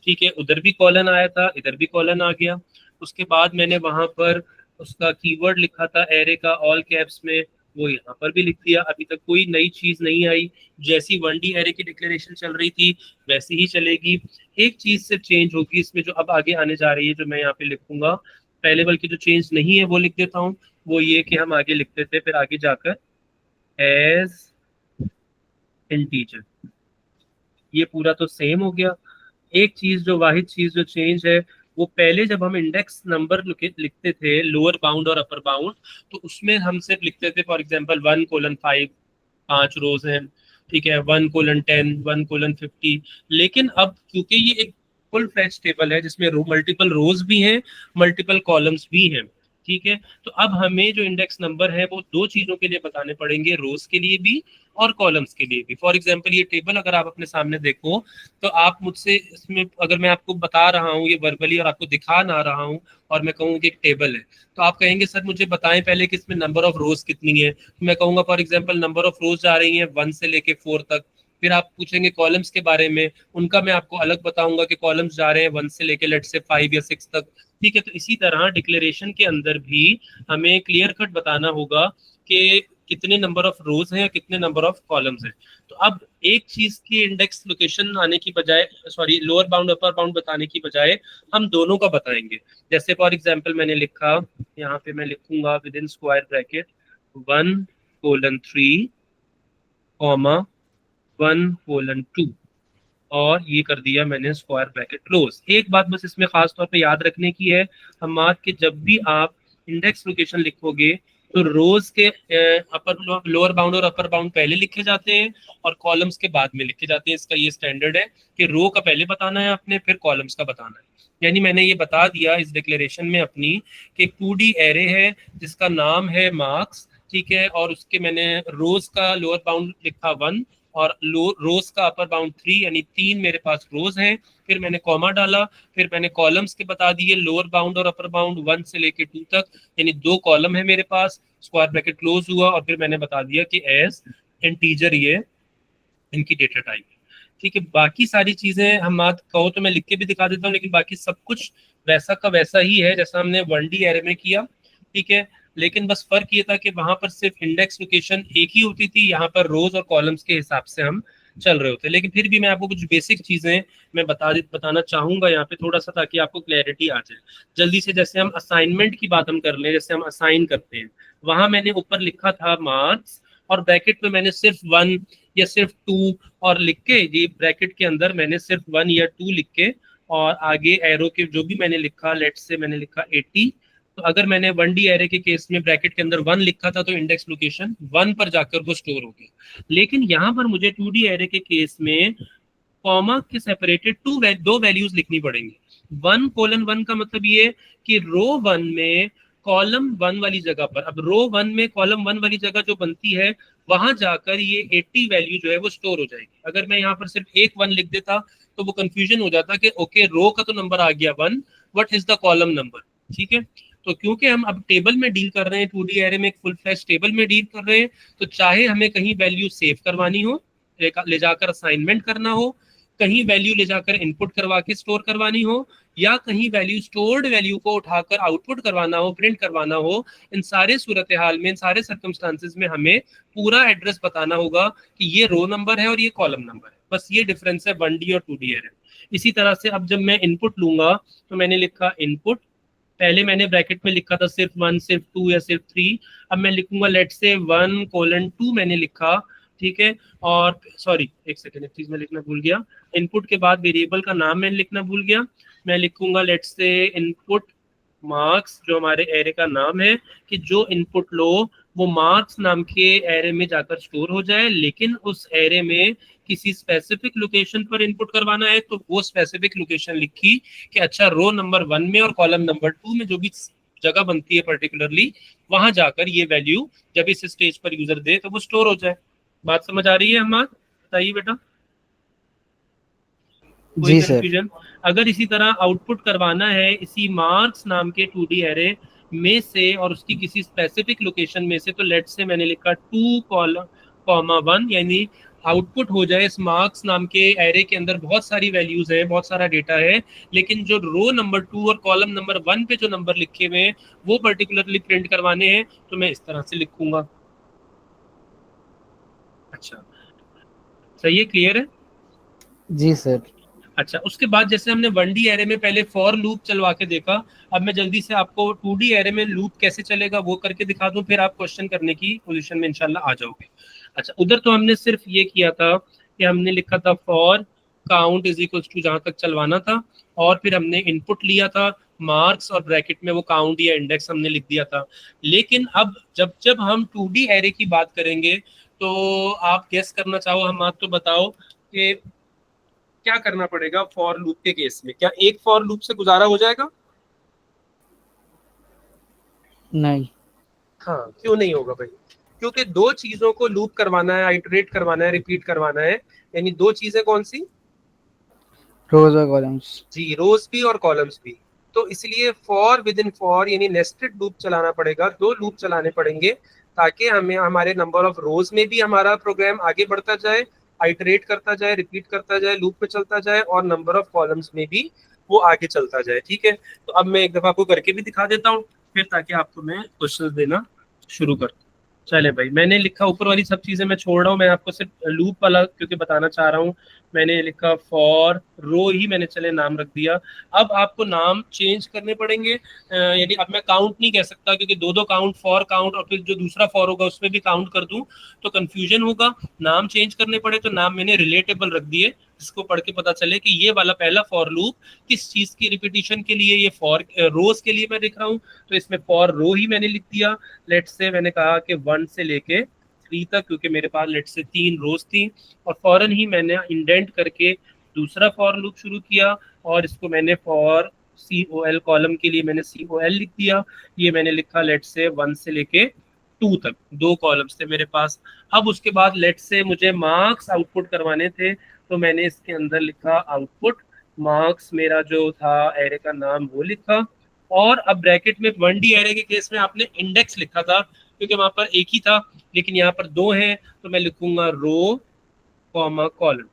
ठीक है। उधर भी कॉलन आया था, इधर भी कॉलन आ गया। उसके बाद मैंने वहां पर उसका कीवर्ड लिखा था एरे का ऑल कैप्स में, वो यहाँ पर भी लिख दिया। अभी तक कोई नई चीज नहीं आई, जैसी 1D एरे की डिक्लेरेशन चल रही थी वैसी ही चलेगी। एक चीज सिर्फ चेंज होगी इसमें जो अब आगे आने जा रही है, जो मैं यहाँ पे लिखूंगा पहले, बल्कि जो चेंज नहीं है वो लिख देता हूँ। वो ये कि हम आगे लिखते थे फिर आगे जाकर एज इंटीजर, ये पूरा तो सेम हो गया। एक चीज जो वाहिद चीज जो चेंज है, वो पहले जब हम इंडेक्स नंबर लिखते थे लोअर बाउंड और अपर बाउंड, तो उसमें हम सिर्फ लिखते थे फॉर एग्जांपल 1:5, 5 रोज हैं, ठीक है। 1:10, 1:50। लेकिन अब क्योंकि ये एक फुल फ्लैश टेबल है जिसमें मल्टीपल रोज भी हैं, मल्टीपल कॉलम्स भी हैं, ठीक है। तो अब हमें जो इंडेक्स नंबर है वो दो चीजों के लिए बताने पड़ेंगे, रोज के लिए भी और कॉलम्स के लिए भी। फॉर एग्जाम्पल ये टेबल अगर आप अपने सामने देखो, तो आप मुझसे इसमें अगर मैं आपको बता रहा हूँ ये वर्बली और आपको दिखा ना रहा हूँ, और मैं कहूँ कि एक टेबल है, तो आप कहेंगे सर मुझे बताएं पहले कि इसमें नंबर ऑफ रोज कितनी है। तो मैं कहूंगा फॉर एग्जांपल नंबर ऑफ रोज जा रही है 1 से लेके 4 तक। फिर आप पूछेंगे कॉलम्स के बारे में, उनका मैं आपको अलग बताऊंगा कि कॉलम्स जा रहे हैं 1 से लेके लेट से 5 या 6 तक, ठीक है। तो इसी तरह डिक्लेरेशन के अंदर भी हमें क्लियर कट बताना होगा कि कितने नंबर ऑफ रोज हैं, कितने नंबर ऑफ कॉलम्स हैं। तो अब एक चीज की इंडेक्स लोकेशन आने की बजाय, sorry lower bound upper bound बताने की बजाय हम दोनों का बताएंगे। जैसे फॉर एग्जांपल मैंने लिखा, यहाँ पे मैं लिखूंगा विद इन स्क्वायर ब्रैकेट 1:3, 1:2, और ये कर दिया मैंने स्क्वायर ब्रैकेट क्लोज। एक बात बस इसमें खास तौर पे याद रखने की है हम बात कि जब भी आप इंडेक्स लोकेशन लिखोगे तो रोज के अपर लोअर बाउंड और अपर बाउंड पहले लिखे जाते हैं और कॉलम्स के बाद में लिखे जाते हैं। इसका ये स्टैंडर्ड है कि रो का पहले बताना है आपने, फिर कॉलम्स का बताना है। यानी मैंने ये बता दिया इस डिक्लेरेशन में अपनी कि 2D एरे है जिसका नाम है मार्क्स, ठीक है। और उसके मैंने रोज का लोअर बाउंड लिखा 1 और रोज का अपर बाउंड 3, यानी 3 मेरे पास रोज हैं। फिर मैंने कॉमा डाला, फिर मैंने कॉलम्स के बता दिए लोअर बाउंड और अपर बाउंड 1 से लेके 2 तक, यानी 2 कॉलम है मेरे पास, स्क्वायर ब्रैकेट क्लोज हुआ। और फिर मैंने बता दिया कि एज इंटीजर ये इनकी डेटा टाइप, ठीक है। बाकी सारी चीजें हम बात कहो तो मैं लिख के भी दिखा देता हूँ, लेकिन बाकी सब कुछ वैसा का वैसा ही है जैसा हमने 1D एरे में किया, ठीक है। लेकिन बस फर्क ये था कि वहां पर सिर्फ इंडेक्स लोकेशन एक ही होती थी, यहाँ पर रोज और कॉलम्स के हिसाब से हम चल रहे होते। लेकिन फिर भी मैं आपको कुछ बेसिक चीजें मैं बताना चाहूंगा यहाँ पे थोड़ा सा, ताकि आपको क्लैरिटी आ जाए जल्दी से। जैसे हम असाइनमेंट की बात हम कर लें, जैसे हम असाइन करते हैं, वहां मैंने ऊपर लिखा था मार्क्स, और ब्रैकेट में मैंने सिर्फ 1 या सिर्फ 2 और लिख के, ये ब्रैकेट के अंदर मैंने सिर्फ 1 या 2 लिख के, और आगे एरो के जो भी मैंने लिखा, लेट से मैंने लिखा 80। तो अगर मैंने 1D एरे के केस में ब्रैकेट के अंदर 1 लिखा था तो इंडेक्स लोकेशन 1 पर जाकर वो स्टोर हो गया। लेकिन यहाँ पर मुझे 2D एरे के केस में कॉमा के सेपरेटेड दो वैल्यूज लिखनी पड़ेंगी। 1:1 का मतलब ये कि रो 1 में कॉलम 1 वाली जगह पर, अब रो 1 में कॉलम 1 वाली जगह जो बनती है, वहां जाकर ये 80 वैल्यू जो है वो स्टोर हो जाएगी। अगर मैं यहाँ पर सिर्फ एक 1 लिख देता तो वो कंफ्यूजन हो जाता कि ओके रो का तो नंबर आ गया 1, what is the column number, ठीक है। तो क्योंकि हम अब टेबल में डील कर रहे हैं, 2D एरे में एक फुल फ्लैश टेबल में डील कर रहे हैं, तो चाहे हमें कहीं वैल्यू सेव करवानी हो, ले जाकर असाइनमेंट करना हो, कहीं वैल्यू ले जाकर इनपुट करवा के स्टोर करवानी हो, या कहीं वैल्यू स्टोर्ड वैल्यू को उठाकर आउटपुट करवाना हो, प्रिंट करवाना हो, इन सारे सूरत हाल में, इन सारे सर्कमस्टांसेस में हमें पूरा एड्रेस बताना होगा कि ये रो नंबर है और ये कॉलम नंबर है। बस ये डिफरेंस है 1D और 2D एरे। इसी तरह से अब जब मैं इनपुट लूंगा तो मैंने लिखा इनपुट, पहले मैंने ब्रैकेट में लिखा था सिर्फ 1, सिर्फ 2 या सिर्फ 3। अब मैं लिखूंगा लेट से 1:2 मैंने लिखा, ठीक है। और सॉरी एक सेकेंड, एक चीज मैं लिखना भूल गया, इनपुट के बाद वेरिएबल का नाम मैंने लिखना भूल गया। मैं लिखूंगा लेट से इनपुट मार्क्स, जो हमारे एरे का नाम है, कि जो इनपुट लो वो मार्क्स नाम के एरे में जाकर स्टोर हो जाए, लेकिन उस एरे में किसी स्पेसिफिक लोकेशन पर इनपुट करवाना है तो वो स्पेसिफिक लोकेशन लिखी कि अच्छा रो नंबर 1 में और कॉलम नंबर 2 में जो भी जगह बनती है पर्टिकुलरली, वहां जाकर ये वैल्यू जब इस स्टेज पर यूजर दे तो वो स्टोर हो जाए। बात समझ आ रही है हमार? बताइए बेटा, कोई जी सर। कंफ्यूजन? अगर इसी तरह आउटपुट करवाना है इसी मार्क्स नाम के 2D एरे में से और उसकी किसी स्पेसिफिक लोकेशन में से, तो लेट से मैंने लिखा 2:1, यानी आउटपुट हो जाए इस मार्क्स नाम के एरे के अंदर बहुत सारी वैल्यूज हैं, बहुत सारा डेटा है, लेकिन जो रो नंबर 2 और कॉलम नंबर 1 पे जो नंबर लिखे हुए हैं वो पर्टिकुलरली प्रिंट करवाने हैं, तो मैं इस तरह से लिखूंगा। अच्छा, सही है, क्लियर है? जी सर। अच्छा, उसके बाद जैसे हमने 1D एरे में पहले फॉर लूप चलवा के देखा, अब मैं जल्दी से आपको 2D एरे में लूप कैसे चलेगा वो करके दिखा दूं, फिर आप क्वेश्चन करने की पोजीशन में इंशाल्लाह आ जाओगे। अच्छा, उधर तो हमने सिर्फ ये किया था कि हमने लिखा था for count is equal to जहां तक चलवाना था, और फिर हमने इनपुट लिया था मार्क्स, और ब्रैकेट में वो काउंट या इंडेक्स हमने लिख दिया था। लेकिन अब जब जब हम 2D एरे की बात करेंगे तो आप गेस करना चाहो, हम आप तो बताओ कि क्या करना पड़ेगा फॉर लूप के केस में? क्या एक फॉर लूप से गुजारा हो जाएगा? नहीं। हाँ, क्यों नहीं होगा भाई? क्योंकि दो चीजों को लूप करवाना है, आइटरेट करवाना है, रिपीट करवाना है। यानी दो चीजें कौन सी? रोज और कॉलम्स। जी, रोज भी और कॉलम्स भी। तो इसलिए फॉर विद इन फॉर यानी नेस्टेड लूप चलाना पड़ेगा, दो लूप चलाने पड़ेंगे, ताकि हमें हमारे नंबर ऑफ रोज में भी हमारा प्रोग्राम आगे बढ़ता जाए, आइटरेट करता जाए, रिपीट करता जाए, लूप में चलता जाए, और नंबर ऑफ कॉलम्स में भी वो आगे चलता जाए, ठीक है। तो अब मैं एक दफा आपको करके भी दिखा देता हूँ, फिर ताकि आपको मैं क्वेश्चन देना शुरू कर। चले भाई, मैंने लिखा ऊपर वाली सब चीजें मैं छोड़ रहा हूँ, मैं आपको सिर्फ लूप वाला क्योंकि बताना चाह रहा हूँ। मैंने लिखा फॉर रो ही मैंने चले नाम रख दिया। अब आपको नाम चेंज करने पड़ेंगे, यानी अब मैं काउंट नहीं कह सकता क्योंकि दो दो काउंट, फॉर काउंट और फिर जो दूसरा फॉर होगा उसमें भी काउंट कर दूं तो कंफ्यूजन होगा। नाम चेंज करने पड़े तो नाम मैंने रिलेटेबल रख दिए, जिसको पढ़ के पता चले कि ये वाला पहला फॉर लूप किस चीज की रिपीटिशन के लिए, ये फॉर रोज के लिए मैं लिख रहा हूँ, तो इसमें फॉर रो ही मैंने लिख दिया। लेट से मैंने कहा कि 1 से लेके 3 तक, क्योंकि मेरे पास लेट से 3 रोज थी, और फौरन ही मैंने इंडेंट करके दूसरा फॉर लूप शुरू किया, और इसको मैंने फॉर COL कॉलम के लिए मैंने COL लिख दिया। ये मैंने लिखा लेट से 1 से लेके 2 तक, दो कॉलम्स थे मेरे पास। अब उसके बाद लेट से मुझे मार्क्स आउटपुट करवाने थे, तो मैंने इसके अंदर लिखा आउटपुट मार्क्स, मेरा जो था एरे का नाम वो लिखा। और अब ब्रैकेट में 1D एरे के केस में आपने इंडेक्स लिखा था क्योंकि वहां पर एक ही था, लेकिन यहाँ पर दो हैं, तो मैं लिखूंगा रो कॉमा कॉलम।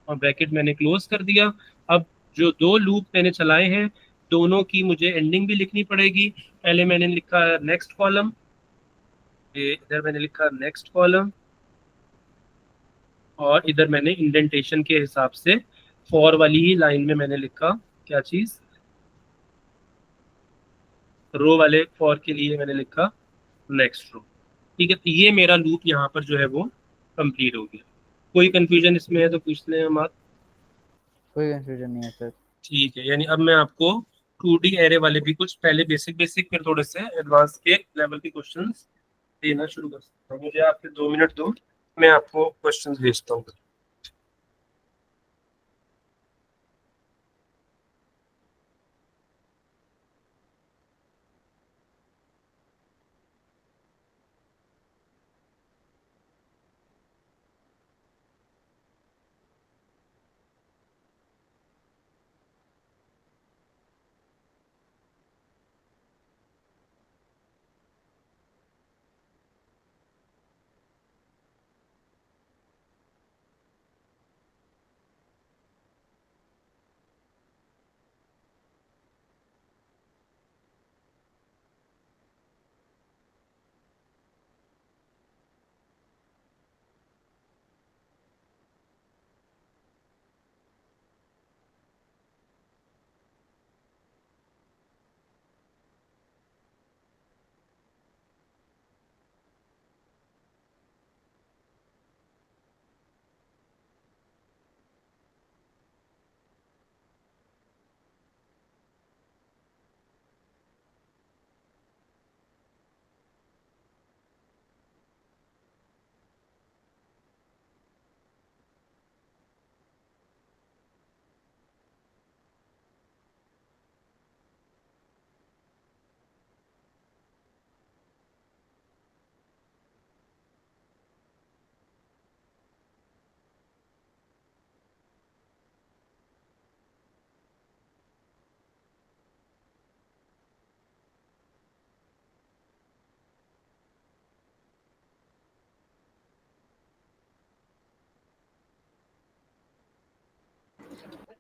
और ब्रैकेट मैंने क्लोज कर दिया। अब जो दो लूप मैंने चलाए हैं, दोनों की मुझे एंडिंग भी लिखनी पड़ेगी। पहले मैंने लिखा नेक्स्ट कॉलम, इधर मैंने लिखा नेक्स्ट कॉलम, और इधर मैंने इंडेंटेशन के हिसाब से फॉर वाली ही लाइन में मैंने लिखा क्या चीज, रो वाले फॉर के लिए मैंने लिखा नेक्स्ट रो। ठीक है, तो ये मेरा लूप यहाँ पर जो है वो कंप्लीट हो गया। कोई कंफ्यूजन इसमें है तो पूछ लें हम आप। कोई कंफ्यूजन नहीं है सर। ठीक है, यानी अब मैं आपको 2D एरे वाले भी कुछ पहले बेसिक बेसिक फिर थोड़े से एडवांस के लेवल के क्वेश्चंस देना शुरू कर सकता हूँ। मुझे आपके 2 मिनट दो, मैं आपको क्वेश्चंस भेजता हूँ।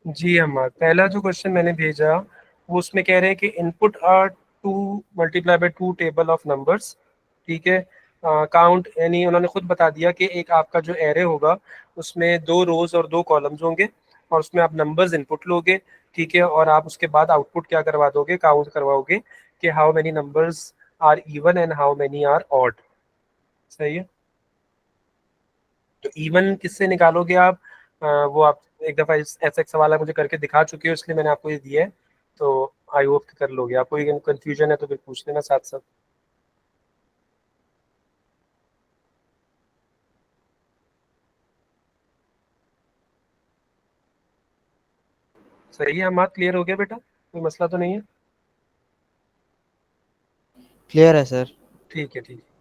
जी अम्मा, पहला जो क्वेश्चन मैंने भेजा वो उसमें कह रहे हैं कि input are to multiply by two table of numbers. ठीक है, काउंट, यानी उन्होंने खुद बता दिया कि एक आपका जो एरे होगा उसमें 2 रोज और 2 कॉलम्स होंगे, और उसमें आप नंबर्स इनपुट लोगे। ठीक है, और आप उसके बाद आउटपुट क्या करवा दोगे, काउंट करवाओगे कि how many numbers are even and how many are odd. सही है, तो इवन किससे निकालोगे आप, वो आप एक दफा ऐसा एक सवाल आप मुझे करके दिखा चुके हो, इसलिए मैंने आपको ये दिया है। तो आई होप कर लोगे। आपको कोई कंफ्यूजन है तो फिर पूछ लेना साथ साथ। सही है, हम बात क्लियर हो गया बेटा, कोई मसला तो नहीं है। क्लियर है सर। ठीक है, ठीक है।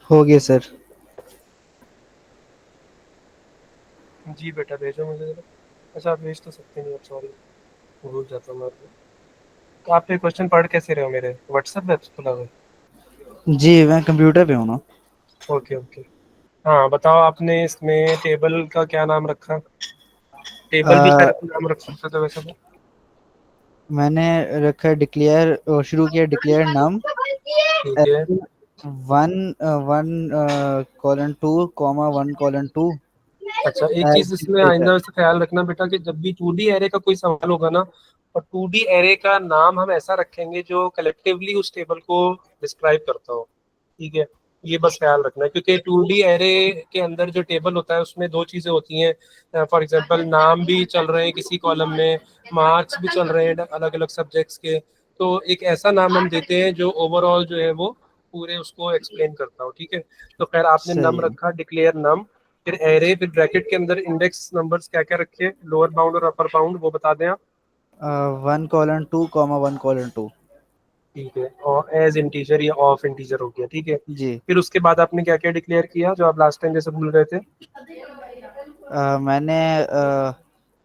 हो गया सर। जी बेटा भेजो मुझे जरा। अच्छा आप भेज तो सकते नहीं, अब सॉरी भूल जाता हूँ मैं। तो आप ये क्वेश्चन पढ़ कैसे रहे हो, मेरे व्हाट्सएप पे खुला हुआ है? जी मैं कंप्यूटर पे हूँ ना। Okay okay. हाँ बताओ, आपने इसमें टेबल का क्या नाम रखा? टेबल भी अ, शायद नाम रख सकते थे वैसे तो। मैंने रखा है डिक्लेयर, शुरू किया डिक्लेयर नम ठीक है। One one colon two comma one colon two अच्छा एक चीज एज इसमें आइंदा से ख्याल रखना बेटा, कि जब भी 2D एरे का कोई सवाल होगा ना, और 2D एरे का नाम हम ऐसा रखेंगे जो कलेक्टिवली उस टेबल को डिस्क्राइब करता हो। ठीक है, ये बस ख्याल रखना है, क्योंकि 2D एरे के अंदर जो टेबल होता है उसमें दो चीजें होती हैं। फॉर एग्जांपल नाम भी चल रहे हैं किसी कॉलम में, मार्क्स भी चल रहे हैं अलग अलग सब्जेक्ट्स के। तो एक ऐसा नाम हम देते हैं जो ओवरऑल जो है वो पूरे उसको एक्सप्लेन करता हो। ठीक है, तो खैर आपने सही नम है। रखा, डिक्लेयर नम। फिर एरे, फिर ब्रैकेट के अंदर इंडेक्स नंबर्स क्या क्या रखे, लोअर बाउंड और अपर बाउंड, वो बता दें आप। One colon two comma one colon two. ठीक है, और एज इंटीजर या ऑफ इंटीजर हो गया। ठीक है, जी। फिर उसके बाद आपने क्या क्या डिक्लेयर किया जो आप लास्ट टाइम जैसे भूल गए थे? मैंने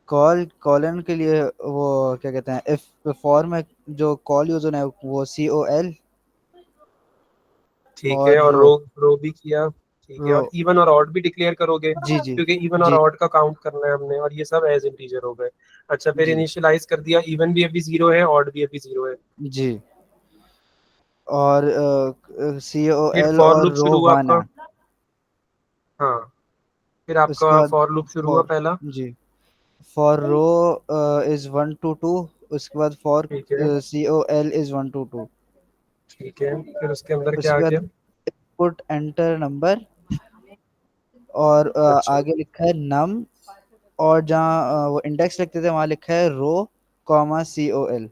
कॉलन के लिए वो क्या कहते हैं, इफ फॉर में जो कॉल यूज होना है वो COL। ठीक है, और और रो रो रो भी किया। ठीक है, रो और इवन और ऑड भी डिक्लेयर करोगे, जी जी क्योंकि इवन और जी ऑड का काउंट करना है हमने, और ये सब एज इंटीजर हो गए। अच्छा फिर जी इनिशियलाइज कर दिया, इवन भी अभी जीरो है, ऑड भी अभी जीरो है। जी। और फिर COL फॉर और लूप रो शुरू हुआ वन आपका। है। हाँ, फिर उसके आपका बाद फॉर लूप शुरू हुआ फॉर पहला। जी फॉर रो इज 1 to 2। उसके बाद फॉर ठीक है। COL is 1 to 2। ठीक है, फिर उसके अंदर क्या उसके आ गया? बाद पुट एंटर नंबर, और अच्छा। आगे लिखा है नम, और जहाँ वो इंडेक्स लिखते थे वहां लिखा है रो कॉमा COL।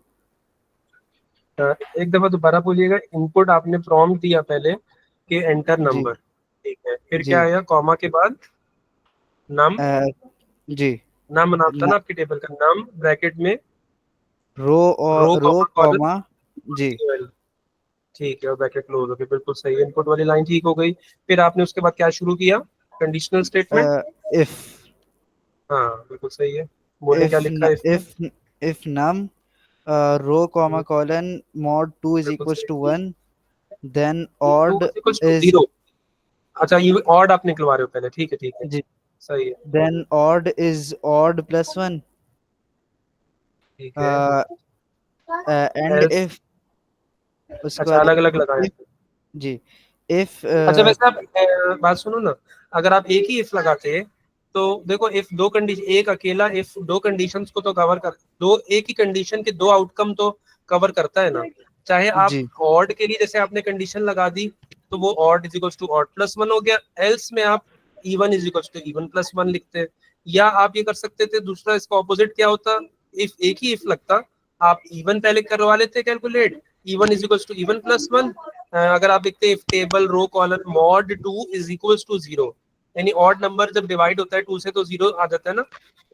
एक दफा दोबारा बोलिएगा, इनपुट आपने प्रॉम्प्ट दिया पहले कि एंटर जी नंबर। ठीक है, फिर क्या जी आया कॉमा के बाद? नम। अ, जी नम नाम था ना आपकी टेबल का, नम ब्रैकेट में रो रो और रो कॉमा कॉलन कॉमा जी सीओएल। ठीक है, और ब्रैकेट क्लोज हो गई, बिल्कुल सही, इनपुट वाली लाइन ठीक हो गई। फिर आपने उसके बाद क्या शुरू किया? Conditional statement. इफ हाँ बिल्कुल सही है। बोलने क्या इफ लिखा है इसमें? If num row comma colon mod 2 is बिल्कुल equals सही। to 1, then to odd equals to is zero. अच्छा ये ऑड आप निकलवा रहे हो पहले, ठीक है ठीक है। जी सही है। then odd is odd plus 1, ठीक है। uh, and else. if उसके अच्छा बाद अलग अलग लगाए। if जी if अच्छा वैसे आप बात सुनो ना, अगर आप एक ही इफ लगाते तो देखो, इफ दो कंडीशन, एक अकेला इफ दो कंडीशंस को तो कवर कर, दो एक ही कंडीशन के दो आउटकम तो कवर करता है ना। चाहे आप जी ऑड के लिए जैसे आपने कंडीशन लगा दी, तो वो odd is equals to odd plus one हो गया। एल्स में आप even is equals to even plus one लिखते हैं। या आप ये कर सकते थे, दूसरा इसका ऑपोजिट क्या होता, इफ एक ही इफ लगता, आप इवन पहले करवा लेते calculate, even is equals to even plus one. अगर आप देखते हैं table row colon mod two is equals to zero, यानी ऑड नंबर जब डिवाइड होता है टू से तो जीरो आ जाता है ना।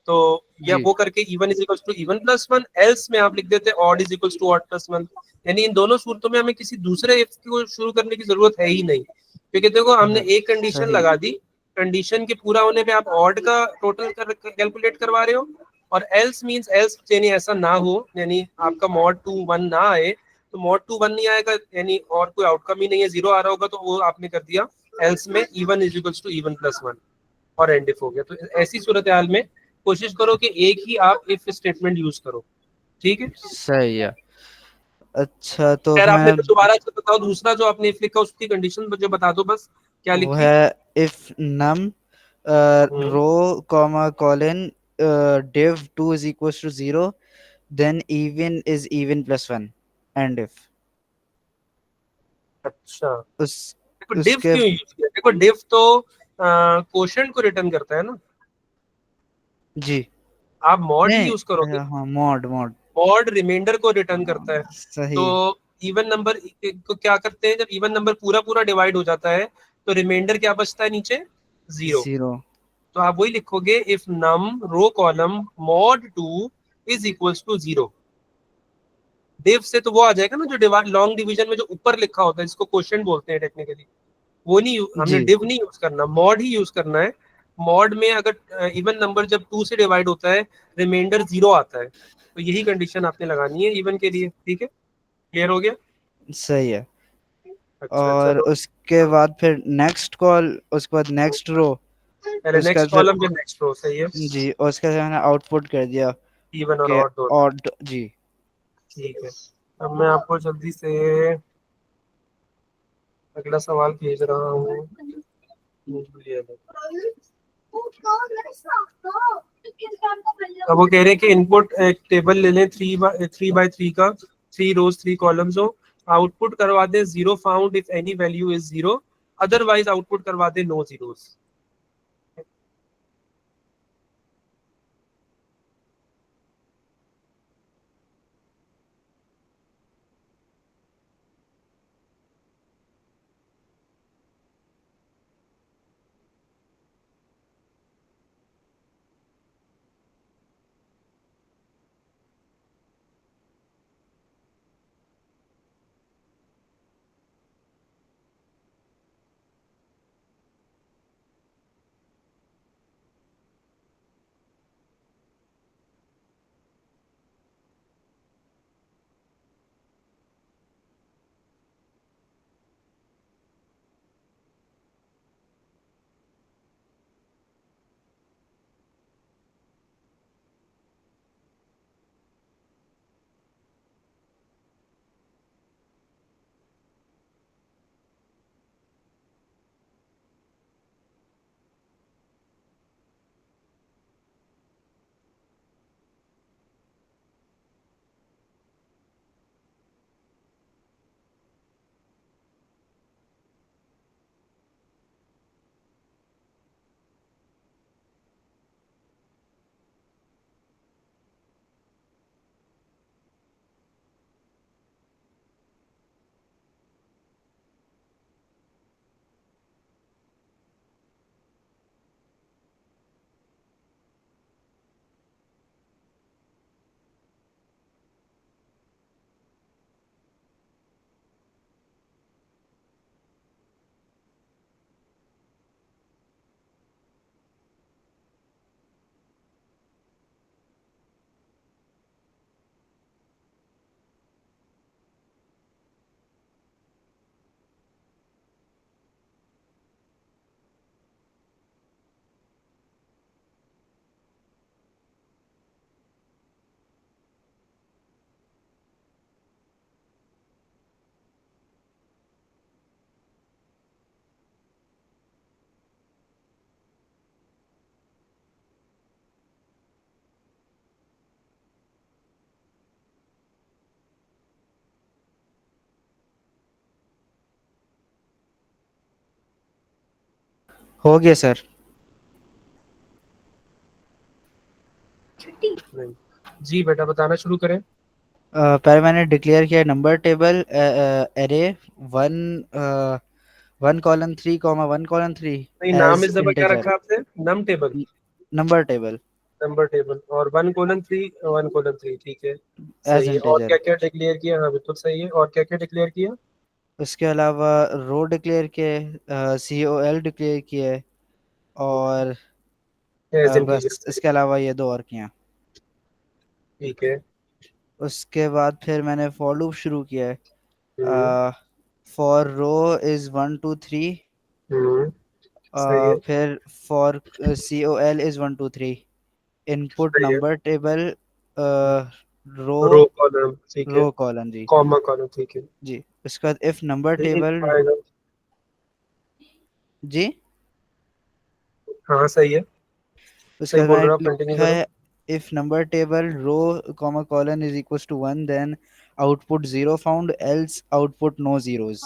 तो या जी वो करके even is equals to even plus one, else में आप लिख देते हैं odd is equals to odd plus one. यानी इन दोनों सूरतों में हमें किसी दूसरे इफ को शुरू करने की जरूरत है ही नहीं, क्योंकि देखो हमने एक कंडीशन सही लगा दी, कंडीशन के पूरा होने पे आप ऑड का टोटल कैलकुलेट करवा रहे हो। और एल्स मींस एल्स, यानी ऐसा ना हो, यानी आपका मॉड टू वन ना आए, तो मॉड टू वन नहीं आएगा, यानी और कोई आउटकम ही नहीं है, जीरो आ रहा होगा, तो वो आपने कर दिया एल्स में even is equals to even plus one, और एंड इफ हो गया। तो ऐसी सूरत हाल में कोशिश करो कि एक ही आप इफ स्टेटमेंट यूज करो। ठीक है। सही है। अच्छा तो खैर आपने मैं तो दोबारा से बताओ, दूसरा जो आपने इफ लिखा उसकी कंडीशन जो बता दो बस, क्या वो लिखी? है if num hmm. Row comma colon div 2 is equals to 0, then even is even plus 1, and if अच्छा, उस देखो डिव उसके क्यों यूज किया, देखो डिव तो कोशेंट को रिटर्न करता है ना। जी आप मॉड ही नहीं यूज करोगे, हाँ मॉड मॉड मॉड रिमाइंडर को रिटर्न करता है। तो सही इवन नंबर को क्या करते हैं, जब इवन नंबर पूरा पूरा डिवाइड हो जाता है तो रिमाइंडर क्या बचता है नीचे? जीरो। 0 तो आप वही लिखोगे, if num row column mod two is equals to zero. Div से तो वो आ जाएगा ना जो डिवाइड लॉन्ग डिवीजन में जो ऊपर लिखा होता है, जिसको क्वोशिएंट बोलते हैं टेक्निकली। वो नहीं हमने जी डिव नहीं यूज करना, मॉड ही यूज करना है। मॉड में अगर इवन नंबर जब 2 से डिवाइड होता है, रिमाइंडर 0 आता है, तो यही कंडीशन आपने लगानी है इवन के लिए। ठीक है, क्लियर हो गया? सही है। अच्छा और चलो। उसके हाँ, बाद फिर नेक्स्ट कॉल, उसके बाद नेक्स्ट रो, पहले उसके नेक्स्ट बाद फिर कॉलम फिर नेक्स्ट रो, सही है। जी, और उसके बाद मैंने आउटपुट कर दिया इवन और कि ऑड दोनों। ऑड। जी ठीक है, अब मैं आपको जल्दी से अगला सवाल भेज रहा हूँ। अब वो कह रहे हैं कि इनपुट एक टेबल ले लें, 3 बाय 3 का, 3 रोज 3 कॉलम्स हो। आउटपुट करवा दें 0 found if any value is 0, otherwise output करवा दें नो जीरोस। हो गया सर। नहीं, जी बेटा बताना शुरू करें। पहले मैंने डिक्लेयर किया number table array one, 1 colon 3 comma 1 colon 3 नहीं, नाम एज इस दफा क्या इंटीजर। रखा आपने? Num table, number table number table, और 1:3 1:3, ठीक है। एज सही है, और इंटीजर। क्या क्या डिक्लेयर किया? हाँ बिल्कुल सही है, और क्या क्या डिक्लेयर किया? उसके अलावा रो डिक्लेयर किए, COL डिक्लेयर किए, और एज इंटीजर, बस इसके अलावा ये दो और किया। ठीक है। उसके बाद फिर मैंने फॉर लूप शुरू किया है। Hmm. For row is 1 2 3। Hmm. सही है। फिर फॉर COL इज 1 2 3। इनपुट सही है। Number table row, row column, ठीक है। Row colon. जी कॉमा कॉलम, ठीक है। जी। उसके बाद इफ नंबर इन टेबल। आएगा। जी। हाँ सही है, उसके सही बाद बोल मैंने रहे हो आप, कंटिन्यू लिखा करो। है if number table row comma colon is equal to 1 then output 0 found else output no zeros.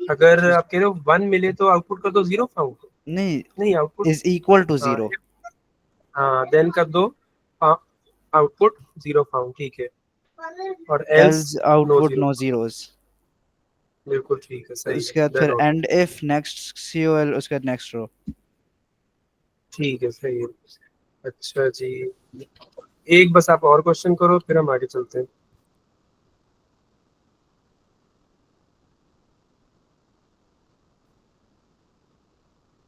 अगर आप कह रहे हो 1 मिले तो आउटपुट कर दो 0 फाउंड। नहीं, नहीं, आउटपुट, इज इक्वल टू हाँ 0 हाँ, देन कर दो आउटपुट 0 फाउंड, ठीक है, और else else no output zero. No zeros. बिल्कुल ठीक है, सही है, उसके बाद देन फिर okay. And if next COL, उसके बाद नेक्स्ट रो। ठीक है, सही है। अच्छा जी, एक बस आप और क्वेश्चन करो फिर हम आगे चलते हैं।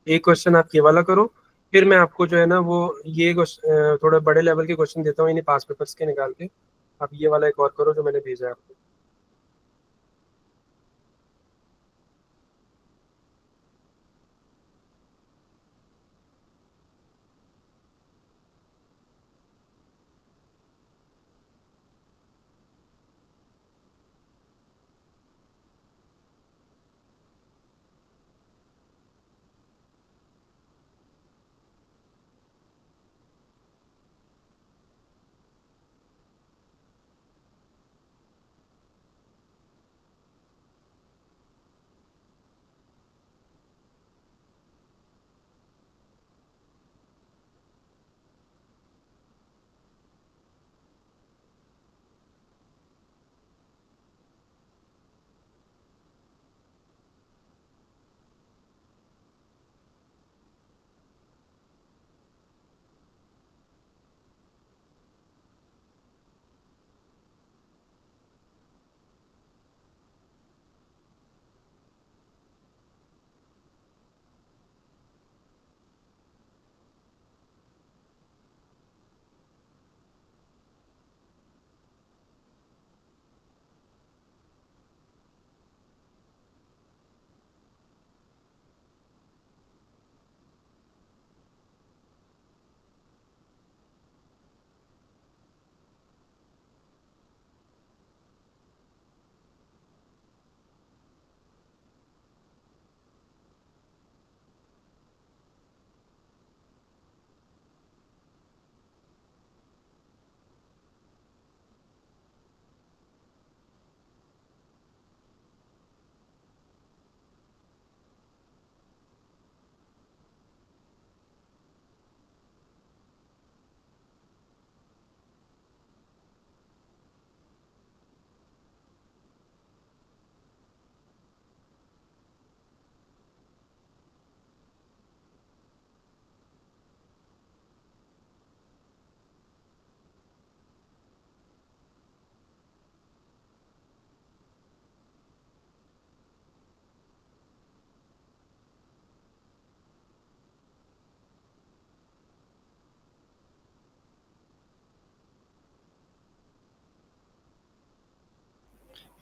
एक क्वेश्चन आप ये वाला करो, फिर मैं आपको जो है ना वो ये थोड़ा बड़े लेवल के क्वेश्चन देता हूँ इन्हीं पास पेपर्स के निकाल के। आप ये वाला एक और करो जो मैंने भेजा है आपको।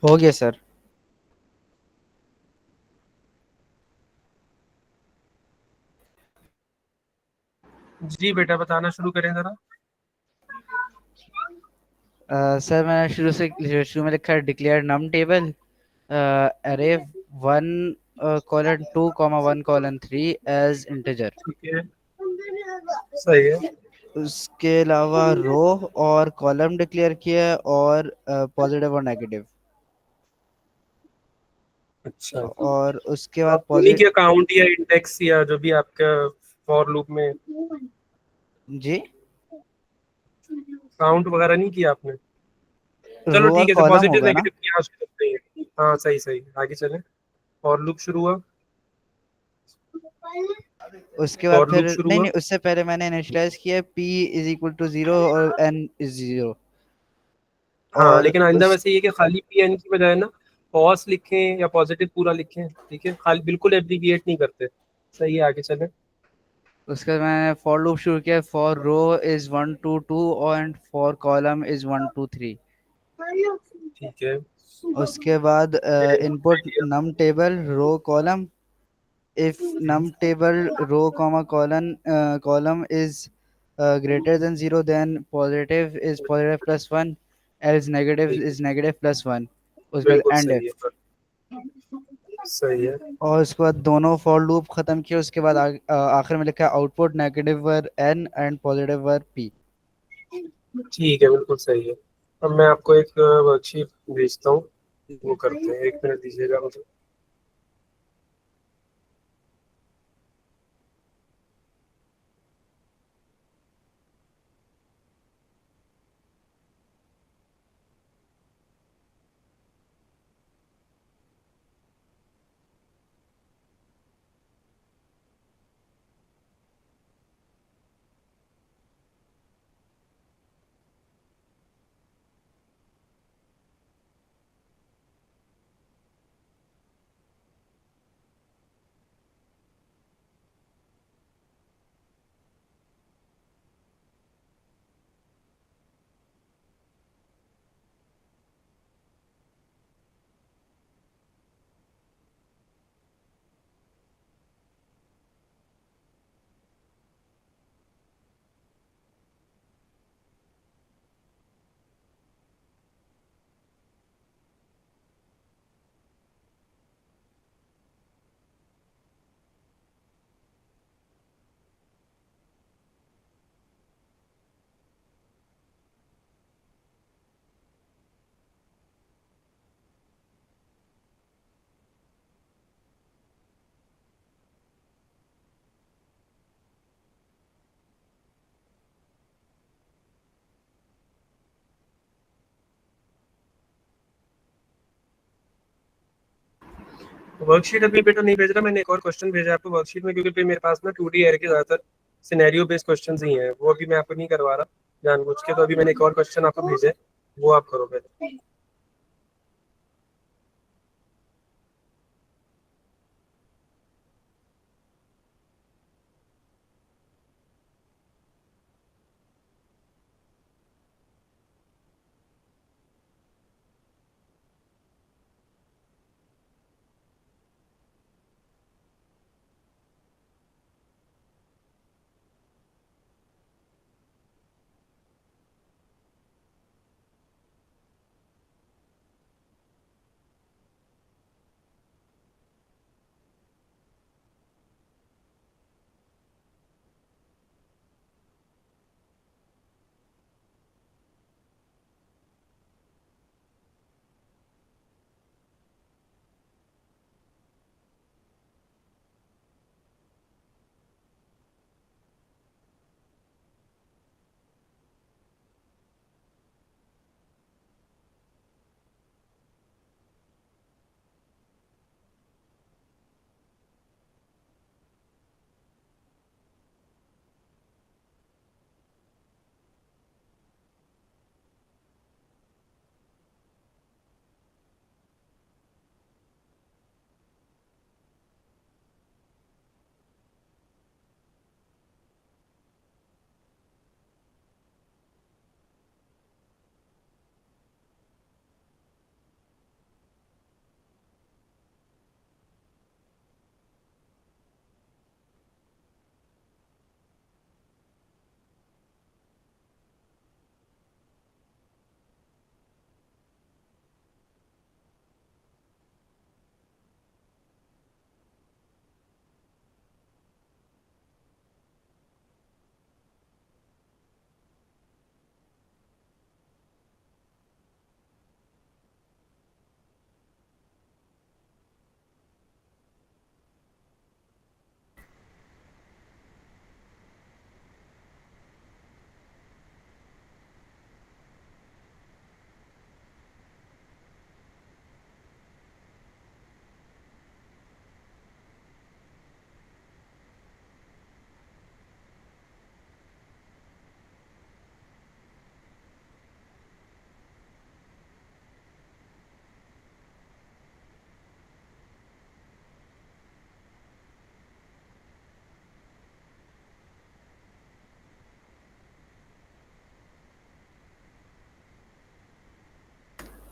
हो गया सर। जी बेटा, बताना शुरू करें जरा। सर मैंने शुरू में लिखा है डिक्लेयर नम टेबल अरे 1:2, 1:3 एज इंटीजर। ठीक है, सही है। उसके अलावा रो और कॉलम डिक्लेयर किया है, और पॉजिटिव और नेगेटिव। अच्छा, और उसके बाद आपने नहीं पॉजिटिव। किया काउंट या इंडेक्स या जो भी आपका फॉर लूप में जी। काउंट वगैरह नहीं किया आपने? चलो रो और ठीक है, कॉलम पॉजिटिव होगा ना। नेगेटिव की आज करते हैं। हाँ सही सही, आगे चलें। और लूप शुरू हुआ। उसके बाद और फिर लूप शुरू नहीं हुआ। नहीं, उससे पहले मैंने इनिशियलाइज किया p = 0 और n = 0। हाँ और लेकिन आइंदा उस वैसे ये कि खाली पी एन की बजाय ना पॉज लिखें या पॉजिटिव पूरा लिखें, ठीक है, खाली बिल्कुल एब्रीविएट नहीं करते। सही है, आगे चलें। उसके बाद मैंने फॉर लूप शुरू किया। For row is 1 to 2 end for column is 1 to 3। ठीक है, उसके बाद फिर input idea. Num table row column. If num table row comma column is greater than 0, then positive is positive plus 1, else negative ठीक है, is negative plus 1। उसके बाद बिल्कुल end सही if। है, सही है। और उसके बाद दोनों फॉर लूप खत्म किए। उसके बाद आखिर में लिखा है output negative were n and positive were p। ठीक है, बिल्कुल सही है। अब मैं आपको एक वर्कशीट भेजता हूँ, वो करते हैं। एक मिनट दीजिएगा मुझे। वर्कशीट अभी बेटा नहीं भेज रहा, मैंने एक और क्वेश्चन भेजा आपको वर्कशीट में, क्योंकि मेरे पास ना 2D एरे के ज्यादातर सिनेरियो बेस्ड क्वेश्चंस ही हैं, वो अभी मैं आपको नहीं करवा रहा जानबूझ के। तो अभी मैंने एक और क्वेश्चन आपको भेजा है, वो आप करो पहले।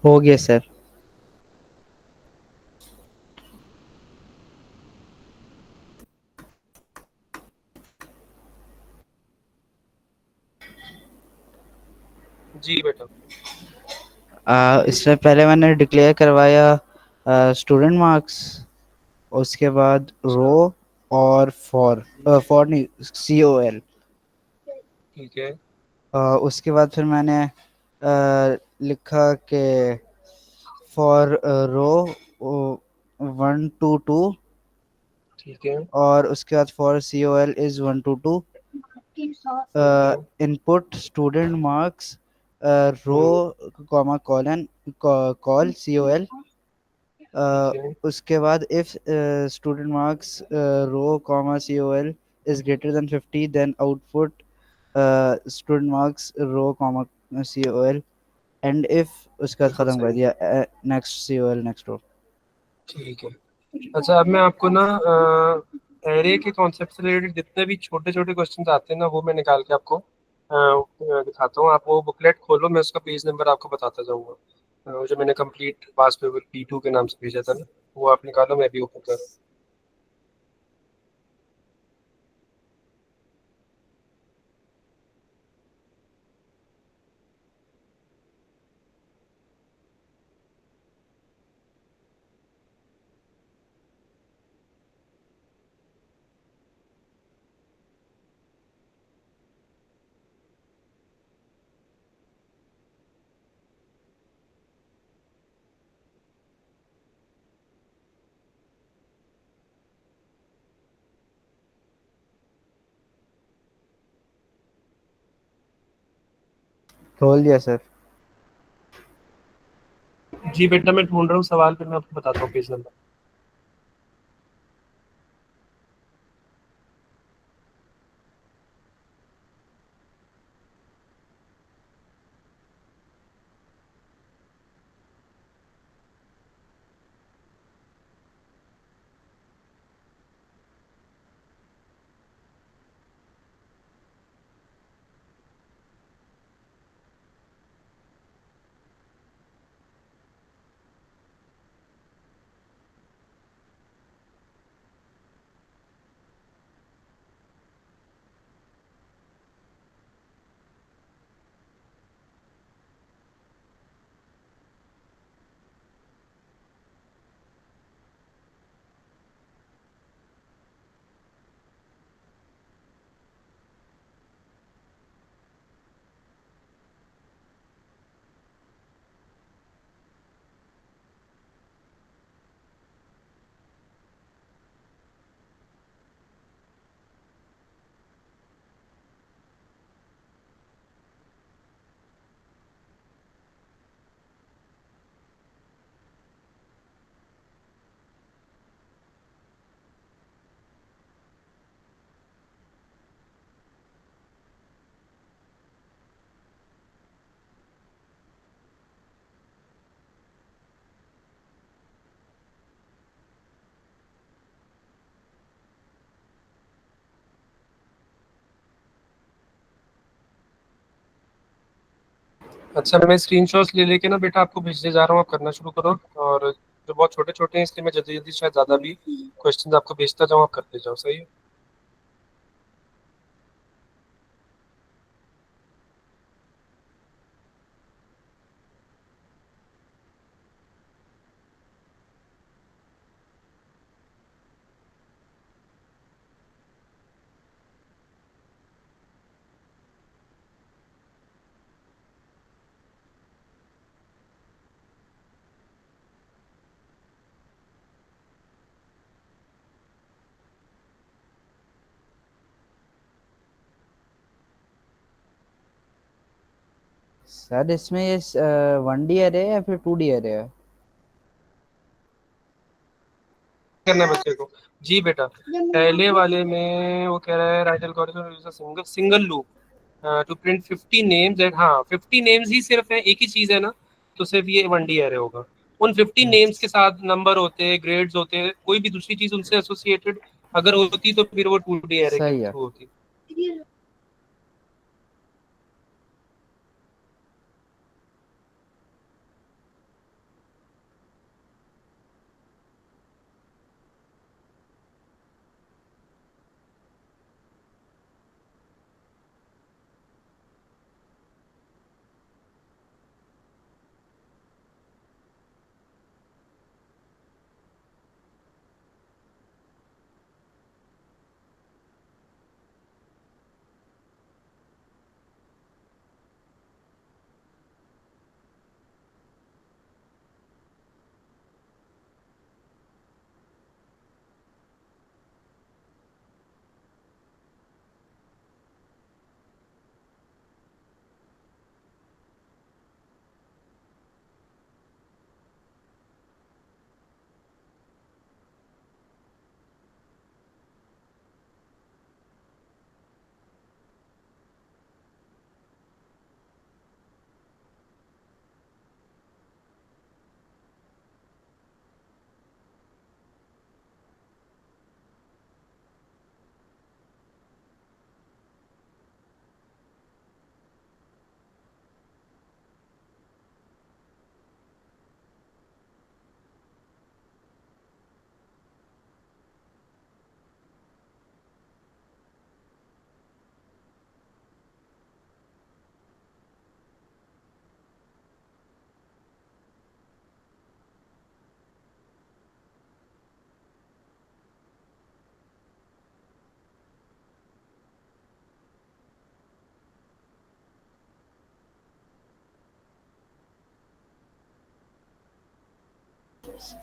हो गया सर। जी बेटा। इससे पहले मैंने डिक्लेयर करवाया स्टूडेंट मार्क्स, उसके बाद अच्छा। रो और फॉर नहीं, COL। ठीक है। उसके बाद फिर मैंने लिखा कि फॉर रो 1 to 2, ठीक है। और उसके बाद फॉर COL इज 1 to 2। ठीक है। Input student marks row hmm. Comma colon col COL। ठीक है। उसके बाद if student marks row comma COL is greater than 50, then output student marks row comma COL। End if उसके बाद बिल्कुल खत्म कर सही। दिया, नेक्स्ट COL नेक्स्ट रो। ठीक है। अच्छा, अब मैं आपको ना एरे के कॉन्सेप्ट से रिलेटेड जितने भी छोटे छोटे क्वेश्चन आते हैं ना, वो मैं निकाल के आपको दिखाता हूँ। आप वो बुकलेट खोलो, मैं उसका पेज नंबर आपको बताता जाऊंगा। जो मैंने कंप्लीट पास पेपर P2 के नाम से भेजा था ना, वो आप निकालो, मैं भी ओपन करूँ। खोल दिया सर। जी बेटा, मैं ढूंढ रहा हूँ सवाल, फिर मैं आपको बताता हूँ पेज नंबर। अच्छा, मैं स्क्रीनशॉट्स ले लेके ना बेटा आपको भेजने जा रहा हूँ, आप करना शुरू करो। और जो बहुत छोटे छोटे हैं इसलिए मैं जल्दी जल्दी शायद ज्यादा भी क्वेश्चंस आपको भेजता जाऊँ, आप करते जाओ, सही है। सर इसमें ये 1D अरे है या फिर 2D अरे है? करना है बच्चे को। जी बेटा, पहले वाले में वो कह रहा है write algorithm use a single single loop to print 50 names and, हाँ 50 नेम्स ही सिर्फ है, एक ही चीज है ना, तो सिर्फ ये 1D एरे होगा। उन 50 नेम्स के साथ नंबर होते हैं, ग्रेड्स होते हैं, कोई भी दूसरी चीज उनसे एसोसिएटेड अगर होती तो फिर वो 2D एरे के सही है। थ्रू होती।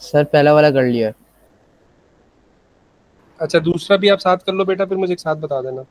सर पहला वाला कर लिया। अच्छा, दूसरा भी आप साथ कर लो बेटा, फिर मुझे एक साथ बता देना।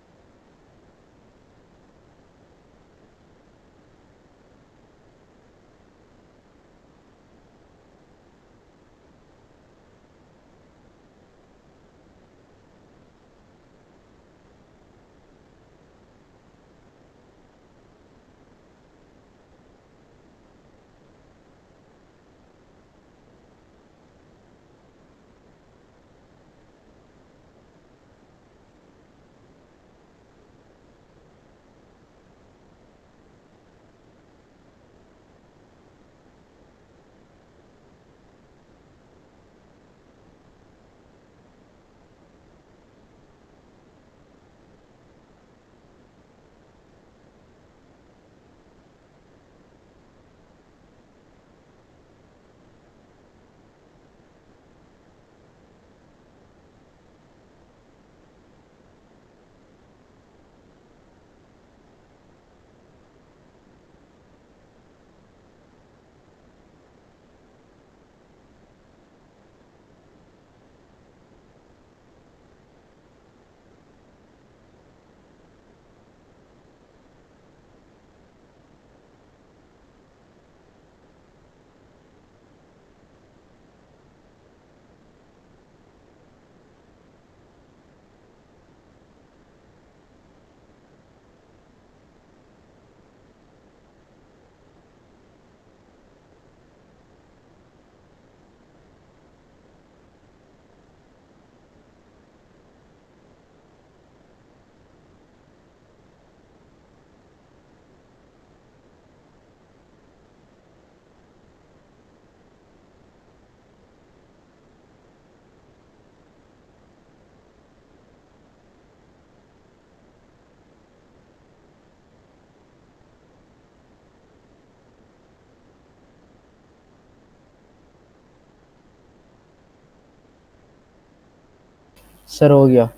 सर हो गया।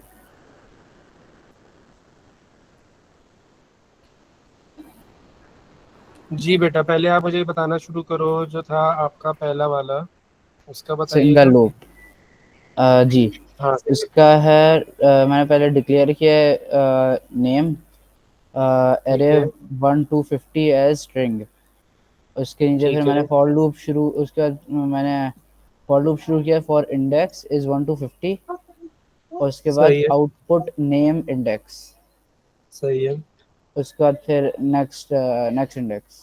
जी बेटा, पहले आप मुझे बताना शुरू करो, जो था आपका पहला वाला उसका सिंगल बताइएगा। लूप। जी, हाँ सही। इसका है मैंने पहले डिक्लेयर किया है नेम ठीक एरे है 1 to 50 एज स्ट्रिंग। उसके नीचे फिर ठीक मैंने है फॉर लूप शुरू, उसके बाद मैंने फॉर लूप शुरू किया फॉर इंडेक्स इज 1 to 50, और उसके बाद सही है आउटपुट नेम इंडेक्स। सही है उसके बाद फिर नेक्स्ट नेक्स्ट इंडेक्स।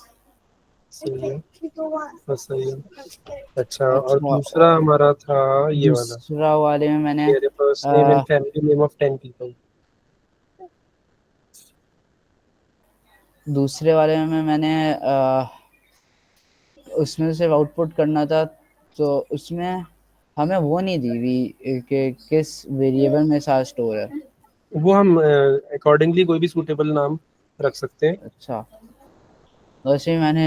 सही है बस सही है। अच्छा, और अच्छा, दूसरा हमारा था ये वाला, दूसरा वाले में मैंने मेरे first name and a, family name of 10 people. दूसरे वाले में मैंने उसमें सिर्फ आउटपुट करना था, तो उसमें हमें वो नहीं दी हुई कि किस वेरिएबल में सारा स्टोर है। वो हम अकॉर्डिंगली कोई भी सूटेबल नाम रख सकते हैं। अच्छा, वैसे ही मैंने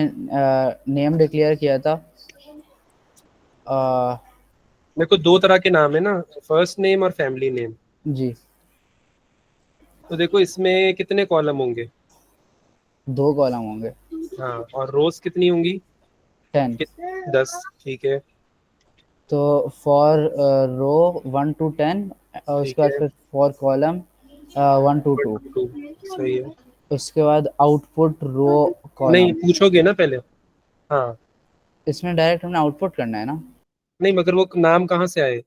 नेम डिक्लेयर किया था। अ, मेरे को दो तरह के नाम है ना, फर्स्ट नेम और फैमिली नेम। जी, तो देखो इसमें कितने कॉलम होंगे? 2 कॉलम होंगे। हाँ, और रोज कितनी होंगी? 10। 10। ठीक है तो फॉर रो 1 to 10, और उसके ठीक बाद है। फिर फॉर कॉलम 1 to 2। 2 सही है। उसके बाद आउटपुट रो नहीं, कॉलम। पूछोगे ना पहले। हाँ, इसमें डायरेक्ट हमने आउटपुट करना है ना। नहीं मगर वो नाम कहाँ से आए?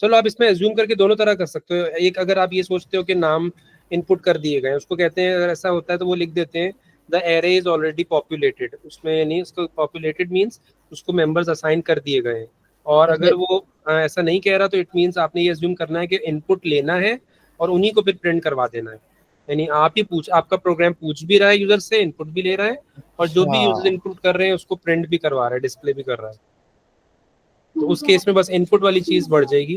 चलो आप इसमें एज्यूम करके दोनों तरह कर सकते हो। एक, अगर आप ये सोचते हो कि नाम इनपुट कर दिए गए, उसको कहते हैं, अगर ऐसा होता है तो वो लिख देते हैं the array is already populated. उसमें नहीं, उसको पॉपुलेटेड मींस उसको मेंबर्स असाइन कर दिए गए हैं। और अच्छा, अगर वो ऐसा नहीं कह रहा तो इट मींस आपने ये एज्यूम करना है कि इनपुट लेना है और उन्हीं को फिर प्रिंट करवा देना है। यानी आप ही पूछ, आपका प्रोग्राम पूछ भी रहा है यूजर से, इनपुट भी ले रहा है, और जो अच्छा, भी यूजर इनपुट कर रहे हैं उसको प्रिंट भी करवा रहा है, डिस्प्ले भी कर रहा है। तो उस केस में बस इनपुट वाली चीज बढ़ जाएगी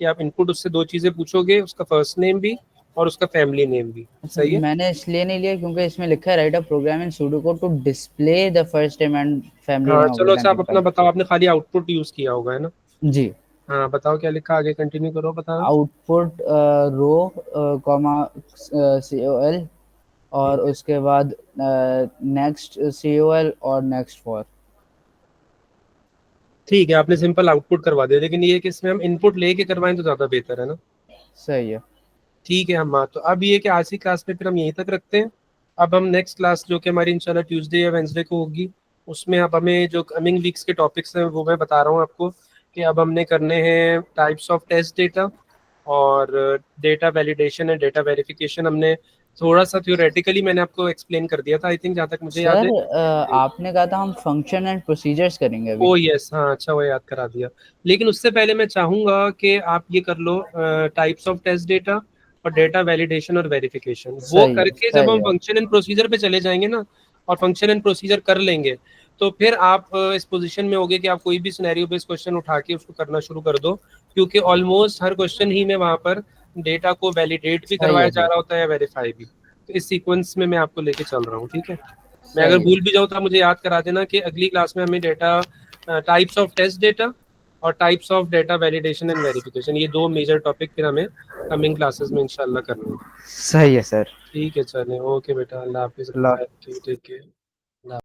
कि आप इनपुट उससे दो चीजें पूछोगे, उसका फर्स्ट नेम भी और उसका फैमिली नेम भी। अच्छा, सही है। मैंने इसलिए नहीं लिया क्योंकि इसमें लिखा है write a program in pseudo code to display the first name and family हाँ नेम ऑफ चलो, द अच्छा 10 आप अपना पीपल। बताओ, आपने खाली आउटपुट यूज किया होगा है ना? जी, हाँ बताओ क्या लिखा, आगे कंटिन्यू करो बताना। आउटपुट रो कॉमा COL, और उसके बाद नेक्स्ट COL और नेक्स्ट फॉर। ठीक है, आपने सिंपल आउटपुट करवा दिया, लेकिन ये कि इसमें हम इनपुट लेके करवाएं तो ज्यादा बेहतर है ना। सही है। ठीक है हम, हाँ तो अब ये कि आज की क्लास में फिर हम यहीं तक रखते हैं। अब हम नेक्स्ट क्लास जो कि हमारी इंशाल्लाह ट्यूसडे या वेंसडे को होगी, उसमें अब हमें जो कमिंग वीक्स के टॉपिक्स हैं वो मैं बता रहा हूँ आपको, कि अब हमने करने हैं टाइप्स ऑफ टेस्ट डेटा, और data validation and data verification. हमने थोड़ा सा थ्योरेटिकली मैंने आपको एक्सप्लेन कर दिया था, आई थिंक, जहाँ तक मुझे याद सर है। आपने कहा था हम फंक्शन एंड प्रोसीजर्स करेंगे अभी। ओ यस, हाँ अच्छा वो याद करा दिया। लेकिन उससे पहले मैं चाहूंगा कि आप ये कर लो, टाइप्स ऑफ टेस्ट डेटा और डेटा वैलिडेशन और वेरिफिकेशन। वो सही है, करके जब सही हम है। फंक्शन एंड प्रोसीजर पे चले जाएंगे ना, और फंक्शन एंड प्रोसीजर कर लेंगे, तो फिर आप इस पोजीशन में होगे कि आप कोई भी सिनेरियो बेस्ड क्वेश्चन उठा के उसको करना शुरू कर दो, क्योंकि ऑलमोस्ट हर क्वेश्चन ही में वहां पर डेटा को वैलिडेट भी सही करवाया है जा सर। रहा होता है या वेरीफाई भी। तो इस सीक्वेंस में मैं आपको लेके चल रहा हूँ, ठीक है। मैं अगर सही है। भूल भी जाऊँ तो आप मुझे याद करा देना कि अगली क्लास में हमें data, types of test data और types of data validation and verification, ये दो मेजर टॉपिक फिर हमें कमिंग क्लासेस में इंशाल्लाह करने हैं। सही है सर। ठीक है चलें, ओके बेटा, अल्लाह हाफिज़, अल्लाह। Take care.